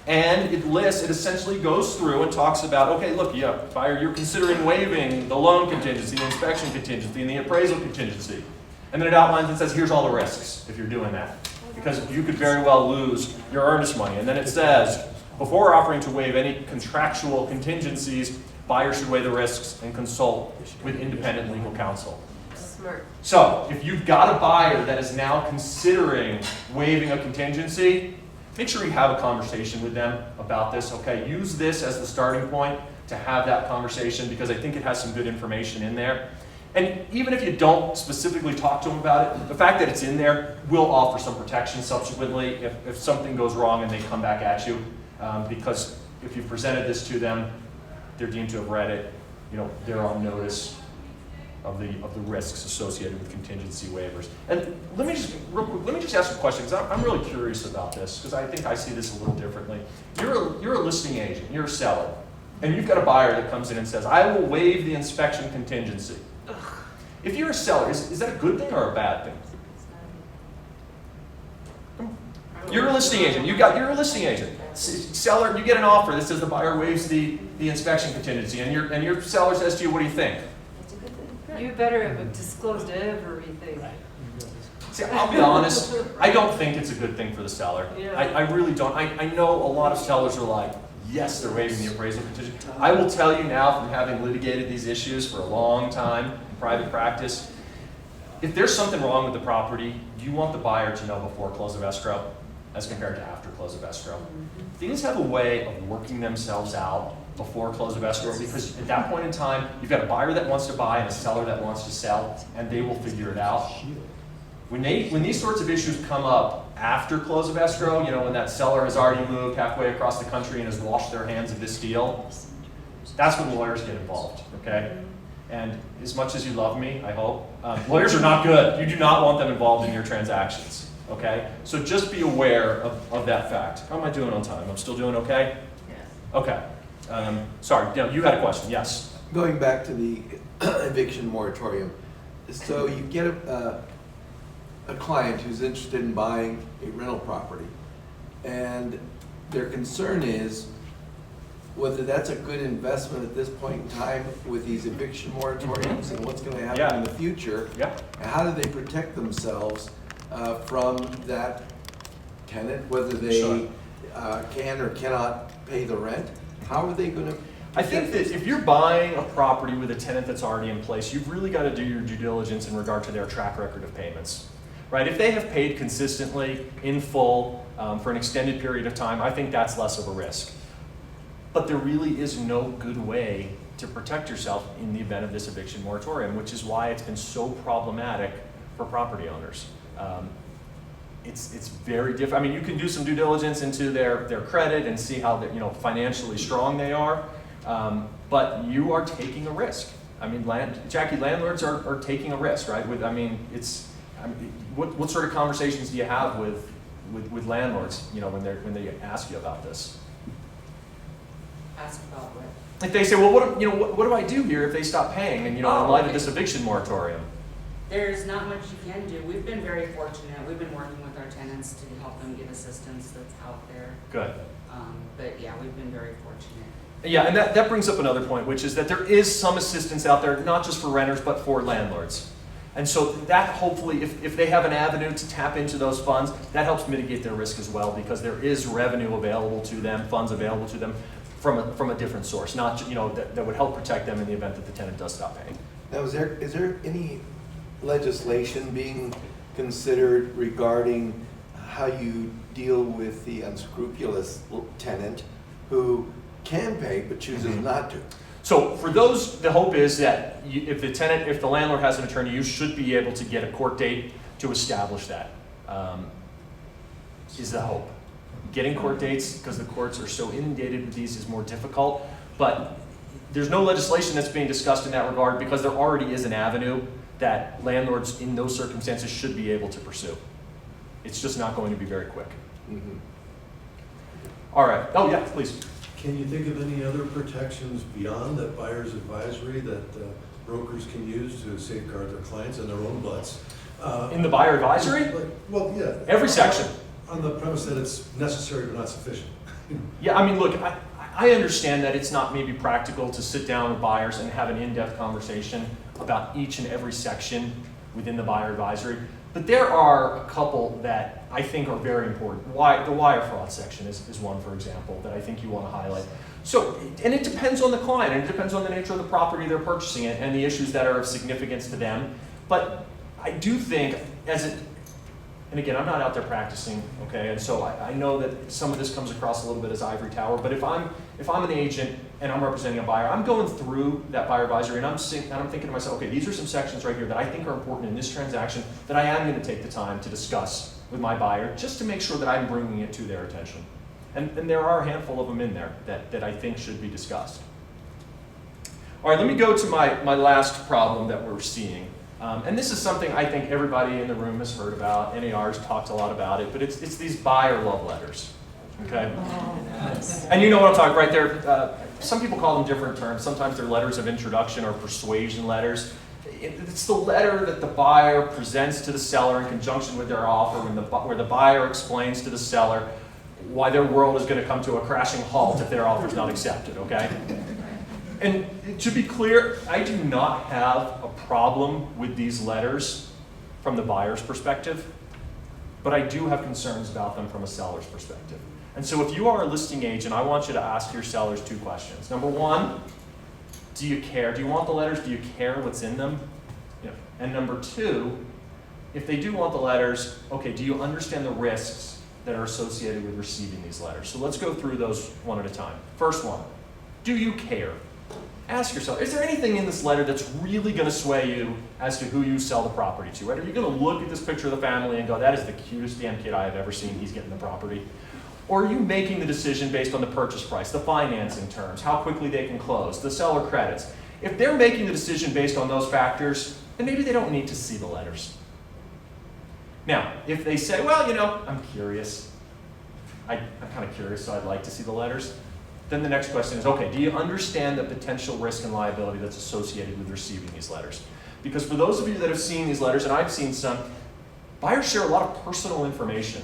Speaker 11: And it essentially goes through and talks about, okay, look, yeah, buyer, you're considering waiving the loan contingency, the inspection contingency, and the appraisal contingency. And then it outlines and says, here's all the risks if you're doing that. Because you could very well lose your earnest money. And then it says, before offering to waive any contractual contingencies, buyer should weigh the risks and consult with independent legal counsel.
Speaker 5: Smart.
Speaker 11: So if you've got a buyer that is now considering waiving a contingency, make sure you have a conversation with them about this, okay? Use this as the starting point to have that conversation because I think it has some good information in there. And even if you don't specifically talk to them about it, the fact that it's in there will offer some protection subsequently if something goes wrong and they come back at you. Because if you've presented this to them, they're deemed to have read it, they're on notice of the risks associated with contingency waivers. And let me just ask a question, because I'm really curious about this, because I think I see this a little differently. You're a listing agent, you're a seller, and you've got a buyer that comes in and says, I will waive the inspection contingency. If you're a seller, is that a good thing or a bad thing? You're a listing agent. You're a listing agent. Seller, you get an offer that says the buyer waives the inspection contingency, and your seller says to you, what do you think?
Speaker 16: You better have disclosed everything.
Speaker 11: See, I'll be honest, I don't think it's a good thing for the seller.
Speaker 16: Yeah.
Speaker 11: I really don't. I know a lot of sellers are like, yes, they're waiving the appraisal contingency. I will tell you now, from having litigated these issues for a long time in private practice, if there's something wrong with the property, you want the buyer to know before close of escrow as compared to after close of escrow. Things have a way of working themselves out before close of escrow, because at that point in time, you've got a buyer that wants to buy and a seller that wants to sell, and they will figure it out. When these sorts of issues come up after close of escrow, when that seller has already moved halfway across the country and has washed their hands of this deal, that's when lawyers get involved, okay? And as much as you love me, I hope, lawyers are not good. You do not want them involved in your transactions, okay? So just be aware of that fact. How am I doing on time? I'm still doing okay?
Speaker 16: Yes.
Speaker 11: Okay. Sorry, you had a question, yes.
Speaker 7: Going back to the eviction moratorium, so you get a client who's interested in buying a rental property, and their concern is whether that's a good investment at this point in time with these eviction moratoriums and what's going to happen in the future.
Speaker 11: Yeah.
Speaker 7: And how do they protect themselves from that tenant, whether they can or cannot pay the rent? How are they going to?
Speaker 11: I think that if you're buying a property with a tenant that's already in place, you've really got to do your due diligence in regard to their track record of payments, right? If they have paid consistently in full for an extended period of time, I think that's less of a risk. But there really is no good way to protect yourself in the event of this eviction moratorium, which is why it's been so problematic for property owners. It's very different. I mean, you can do some due diligence into their credit and see how financially strong they are, but you are taking a risk. I mean, Jackie, landlords are taking a risk, right? What sort of conversations do you have with landlords? When they ask you about this.
Speaker 2: Ask about what?
Speaker 11: If they say, well, what do I do here if they stop paying? And in light of this eviction moratorium.
Speaker 2: There's not much you can do. We've been very fortunate. We've been working with our tenants to help them get assistance that's out there.
Speaker 11: Good.
Speaker 2: But yeah, we've been very fortunate.
Speaker 11: Yeah, and that brings up another point, which is that there is some assistance out there, not just for renters, but for landlords. And so that hopefully, if they have an avenue to tap into those funds, that helps mitigate their risk as well, because there is revenue available to them, funds available to them from a different source, not that would help protect them in the event that the tenant does stop paying.
Speaker 7: Now, is there any legislation being considered regarding how you deal with the unscrupulous tenant who can pay but chooses not to?
Speaker 11: So for those, the hope is that if the landlord has an attorney, you should be able to get a court date to establish that. Is the hope. Getting court dates, because the courts are so inundated with these, is more difficult, but there's no legislation that's being discussed in that regard because there already is an avenue that landlords in those circumstances should be able to pursue. It's just not going to be very quick. All right. Oh, yeah, please.
Speaker 9: Can you think of any other protections beyond that buyer's advisory that brokers can use to safeguard their clients and their own butts?
Speaker 11: In the buyer advisory?
Speaker 9: Well, yeah.
Speaker 11: Every section.
Speaker 9: On the premise that it's necessary but not sufficient.
Speaker 11: Yeah, I mean, look, I understand that it's not maybe practical to sit down with buyers and have an in-depth conversation about each and every section within the buyer advisory, but there are a couple that I think are very important. The wire fraud section is one, for example, that I think you want to highlight. So, and it depends on the client, and it depends on the nature of the property they're purchasing and the issues that are of significance to them. But I do think, and again, I'm not out there practicing, okay, and so I know that some of this comes across a little bit as ivory tower, but if I'm an agent and I'm representing a buyer, I'm going through that buyer advisory and I'm thinking to myself, okay, these are some sections right here that I think are important in this transaction that I am going to take the time to discuss with my buyer just to make sure that I'm bringing it to their attention. And there are a handful of them in there that I think should be discussed. All right, let me go to my last problem that we're seeing. And this is something I think everybody in the room has heard about. NAR's talked a lot about it, but it's these buyer love letters, okay? And you know what I'm talking right there. Some people call them different terms. Sometimes they're letters of introduction or persuasion letters. It's the letter that the buyer presents to the seller in conjunction with their offer where the buyer explains to the seller why their world is going to come to a crashing halt if their offer is not accepted, okay? And to be clear, I do not have a problem with these letters from the buyer's perspective, but I do have concerns about them from a seller's perspective. And so if you are a listing agent, I want you to ask your sellers 2 questions. Number 1, do you care? Do you want the letters? Do you care what's in them? Yeah. And number 2, if they do want the letters, okay, do you understand the risks that are associated with receiving these letters? So let's go through those one at a time. First one, do you care? Ask yourself, is there anything in this letter that's really going to sway you as to who you sell the property to? Right? Are you going to look at this picture of the family and go, that is the cutest damn kid I have ever seen, he's getting the property? Or are you making the decision based on the purchase price, the financing terms, how quickly they can close, the seller credits? If they're making the decision based on those factors, then maybe they don't need to see the letters. Now, if they say, well, you know, I'm curious, I'm kind of curious, so I'd like to see the letters, then the next question is, okay, do you understand the potential risk and liability that's associated with receiving these letters? Because for those of you that have seen these letters, and I've seen some, buyers share a lot of personal information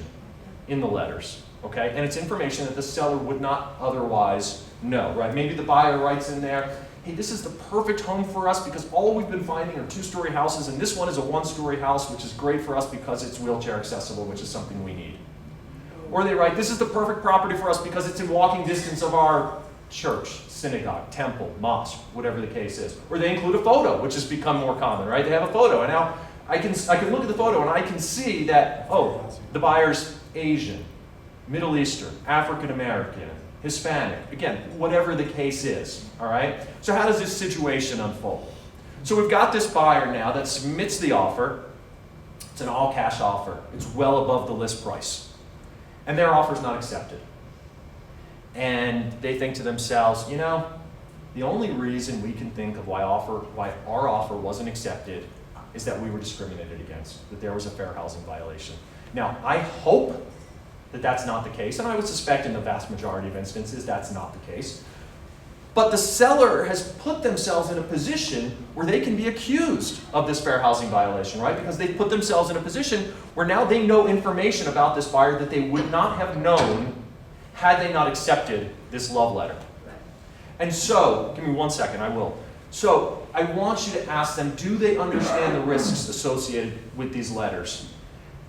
Speaker 11: in the letters, okay? And it's information that the seller would not otherwise know, right? Maybe the buyer writes in there, hey, this is the perfect home for us because all we've been finding are 2-story houses, and this one is a 1-story house, which is great for us because it's wheelchair accessible, which is something we need. Or they write, this is the perfect property for us because it's in walking distance of our church, synagogue, temple, mosque, whatever the case is. Or they include a photo, which has become more common, right? They have a photo, and now I can look at the photo and I can see that, oh, the buyer's Asian, Middle Eastern, African American, Hispanic, again, whatever the case is, all right? So how does this situation unfold? So we've got this buyer now that submits the offer. It's an all-cash offer. It's well above the list price. And their offer is not accepted. And they think to themselves, you know, the only reason we can think of why our offer wasn't accepted is that we were discriminated against, that there was a fair housing violation. Now, I hope that that's not the case, and I would suspect in the vast majority of instances that's not the case. But the seller has put themselves in a position where they can be accused of this fair housing violation, right? Because they've put themselves in a position where now they know information about this buyer that they would not have known had they not accepted this love letter. And so, give me 1 second, I will. So, I want you to ask them, do they understand the risks associated with these letters?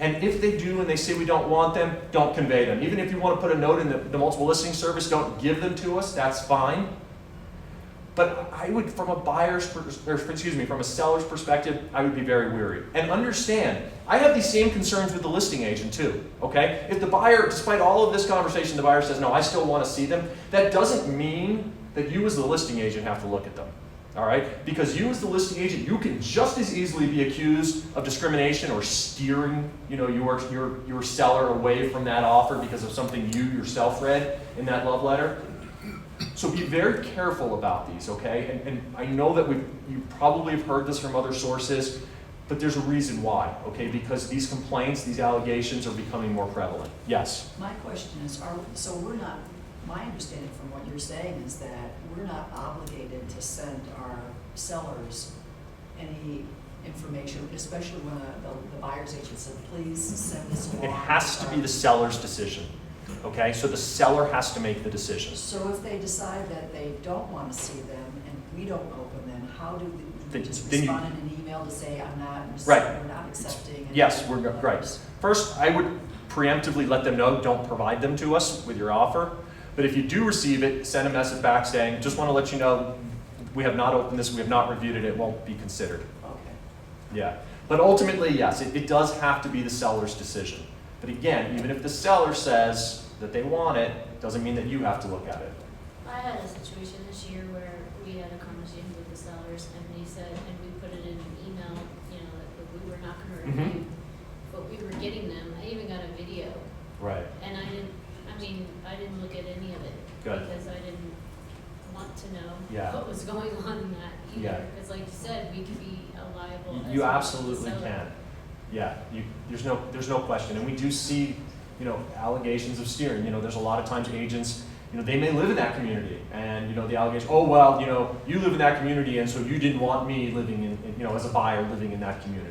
Speaker 11: And if they do and they say we don't want them, don't convey them. Even if you want to put a note in the multiple listing service, don't give them to us, that's fine. But I would, from a seller's perspective, I would be very weary. And understand, I have these same concerns with the listing agent too, okay? If the buyer, despite all of this conversation, the buyer says, no, I still want to see them, that doesn't mean that you as the listing agent have to look at them, all right? Because you as the listing agent, you can just as easily be accused of discrimination or steering, you know, your seller away from that offer because of something you yourself read in that love letter. So be very careful about these, okay? And I know that you probably have heard this from other sources, but there's a reason why, okay? Because these complaints, these allegations are becoming more prevalent. Yes?
Speaker 6: My question is, so we're not, my understanding from what you're saying is that we're not obligated to send our sellers any information, especially when the buyer's agent said, please send this along.
Speaker 11: It has to be the seller's decision, okay? So the seller has to make the decision.
Speaker 6: So if they decide that they don't want to see them and we don't open them, how do they just
Speaker 11: Then you-
Speaker 6: respond in an email to say, I'm not,
Speaker 11: Right.
Speaker 6: we're not accepting? and-
Speaker 11: Yes, we're, right. First, I would preemptively let them know, don't provide them to us with your offer. But if you do receive it, send a message back saying, just want to let you know, we have not opened this, we have not reviewed it, it won't be considered.
Speaker 6: Okay.
Speaker 11: Yeah, but ultimately, yes, it does have to be the seller's decision. But again, even if the seller says that they want it, doesn't mean that you have to look at it.
Speaker 10: I had a situation this year where we had a conversation with the sellers and they said, and we put it in an email, you know, that we were not gonna review, but we were getting them. I even got a video.
Speaker 11: Right.
Speaker 10: And I didn't look at any of it.
Speaker 11: Good.
Speaker 10: Because I didn't want to know
Speaker 11: Yeah.
Speaker 10: what was going on in that
Speaker 11: Yeah.
Speaker 10: either. Because like you said, we could be liable. as
Speaker 11: You
Speaker 10: a
Speaker 11: absolutely
Speaker 10: seller.
Speaker 11: can. Yeah, there's no question. And we do see, you know, allegations of steering. You know, there's a lot of times agents, you know, they may live in that community and, you know, the allegation, oh, well, you know, you live in that community and so you didn't want me living in you know, as a buyer living in that community.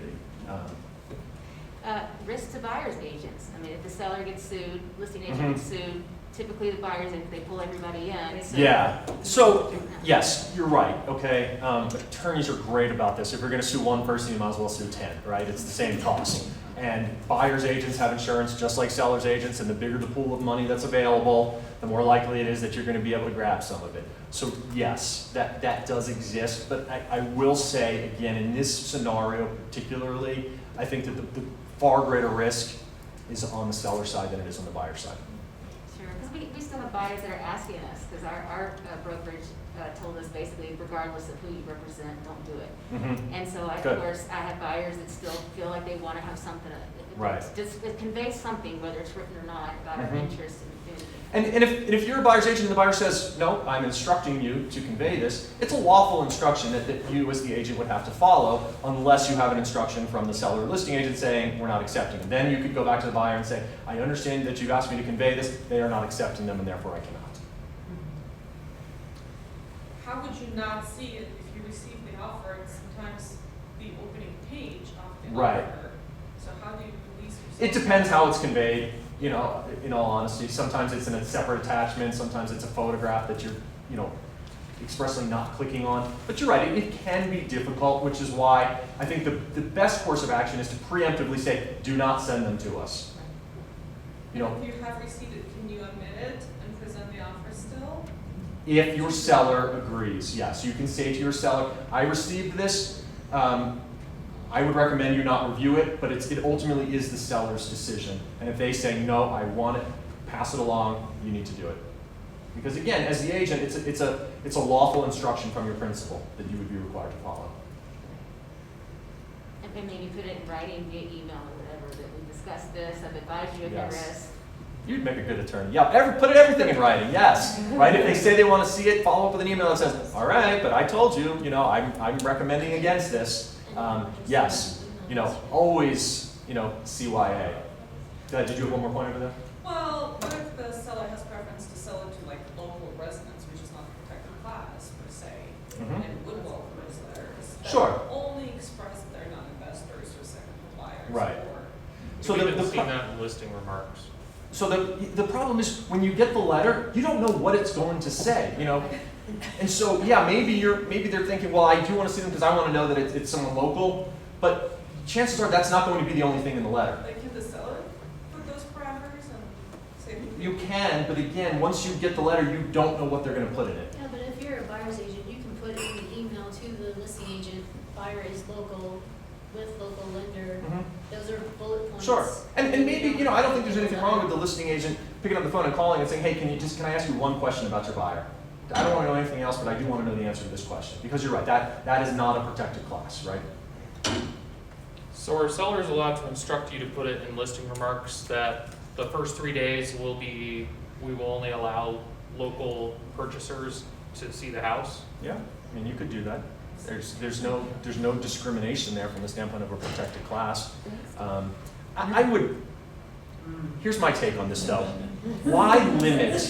Speaker 17: Risk to buyer's agents. I mean, if the seller gets sued, listing agent
Speaker 11: Mhm.
Speaker 17: gets sued, typically the buyers, they pull everybody in. So
Speaker 11: Yeah, so, yes, you're right, okay? Attorneys are great about this. If you're gonna sue one person, you might as well sue 10, right? It's the same cost. And buyer's agents have insurance just like seller's agents, and the bigger the pool of money that's available, the more likely it is that you're gonna be able to grab some of it. So yes, that does exist, but I will say, again, in this scenario particularly, I think that the far greater risk is on the seller side than it is on the buyer side.
Speaker 17: Sure, because we still have buyers that are asking us, because our brokerage told us basically, regardless of who you represent, don't do it.
Speaker 11: Mhm.
Speaker 17: And so, of
Speaker 11: Good.
Speaker 17: course, I have buyers that still feel like they want to have something,
Speaker 11: Right.
Speaker 17: just it conveys something, whether it's written or not, about our
Speaker 11: Mhm.
Speaker 17: interest in.
Speaker 11: And if you're a buyer's agent and the buyer says, no, I'm instructing you to convey this, it's a lawful instruction that you as the agent would have to follow unless you have an instruction from the seller or listing agent saying, we're not accepting them. Then you could go back to the buyer and say, I understand that you've asked me to convey this, they are not accepting them and therefore I cannot.
Speaker 8: How would you not see it if you receive the offer? It's sometimes the opening page of the
Speaker 11: Right.
Speaker 8: offer. So how do you release yourself?
Speaker 11: It depends how it's conveyed, you know, in all honesty. Sometimes it's in a separate attachment, sometimes it's a photograph that you're, you know, expressly not clicking on. But you're right, it can be difficult, which is why I think the best course of action is to preemptively say, do not send them to us. You know,
Speaker 8: If you have received it, can you omit it and present the offer still?
Speaker 11: if your seller agrees, yes, you can say to your seller, I received this, I would recommend you not review it, but it ultimately is the seller's decision. And if they say, no, I want it, pass it along, you need to do it. Because again, as the agent, it's a lawful instruction from your principal that you would be required to follow.
Speaker 17: And maybe put it in writing via email or whatever, that we discussed this, I've advised you of the
Speaker 11: Yes.
Speaker 17: risk.
Speaker 11: You'd make a good attorney. Yeah, put everything in writing, yes. Right, if they say they want to see it, follow up with an email that says, all right, but I told you, you know, I'm recommending against this. Yes, you know, always, you know, CYA. Did you have one more point over there?
Speaker 8: Well, what if the seller has preference to sell it to like local residents, which is not a protected class per se,
Speaker 11: Mhm.
Speaker 8: and would welcome those letters that
Speaker 11: Sure.
Speaker 8: only express that they're not investors or second buyers?
Speaker 11: Right.
Speaker 8: Or
Speaker 11: So
Speaker 13: We've
Speaker 11: the
Speaker 13: been seeing that in listing remarks.
Speaker 11: So the problem is when you get the letter, you don't know what it's going to say, you know? And so, yeah, maybe they're thinking, well, I do want to see them because I want to know that it's someone local, but chances are that's not going to be the only thing in the letter.
Speaker 8: like, can the seller put those parameters and say?
Speaker 11: You can, but again, once you get the letter, you don't know what they're going to put in it.
Speaker 10: Yeah, but if you're a buyer's agent, you can put in the email to the listing agent, buyer is local, with local lender.
Speaker 11: Mhm.
Speaker 10: Those are bullet points.
Speaker 11: Sure, and maybe, you know, I don't think there's anything wrong with the listing agent picking up the phone and calling and saying, hey, can I ask you one question about your buyer? I don't want to know anything else, but I do want to know the answer to this question. Because you're right, that is not a protected class, right?
Speaker 13: So are sellers allowed to instruct you to put it in listing remarks that the first 3 days we will only allow local purchasers to see the house?
Speaker 11: Yeah, I mean, you could do that. There's no discrimination there from the standpoint of a protected class. I would, here's my take on this though. Why limit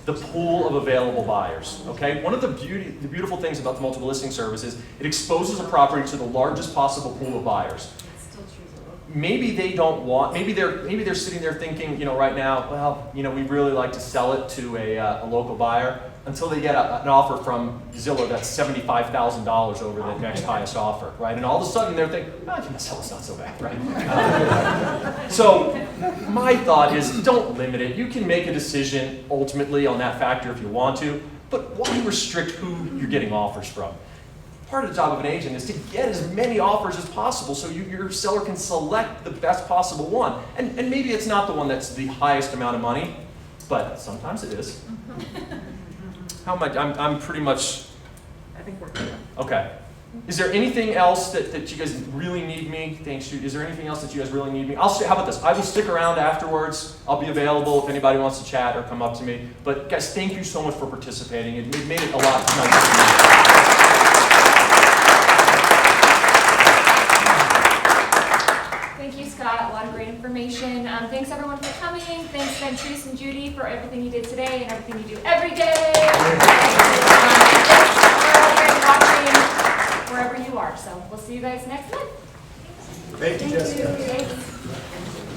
Speaker 11: the pool of available buyers? Okay, one of the beautiful things about the multiple listing service is it exposes a property to the largest possible pool of buyers. Maybe they don't want, maybe they're sitting there thinking, you know, right now, well, you know, we'd really like to sell it to a local buyer, until they get an offer from Zillow that's $75,000 over the next highest offer, right? And all of a sudden they're thinking, oh, Zillow's not so bad, right? So my thought is, don't limit it. You can make a decision ultimately on that factor if you want to, but why restrict who you're getting offers from? Part of the job of an agent is to get as many offers as possible so your seller can select the best possible one. And maybe it's not the one that's the highest amount of money, but sometimes it is. How am I? I'm pretty much.
Speaker 1: I think we're good.
Speaker 11: Okay. Is there anything else that you guys really need me? Thanks, Judy. Is there anything else that you guys really need me? How about this? I will stick around afterwards. I'll be available if anybody wants to chat or come up to me. But guys, thank you so much for participating. It made it a lot nicer.
Speaker 1: Thank you, Scott. A lot of great information. Thanks everyone for coming. Thanks Ventrice and Judy for everything you did today and everything you do every day. Thanks for watching wherever you are. So we'll see you guys next month.
Speaker 7: Thank you, Jessica.
Speaker 1: Thanks.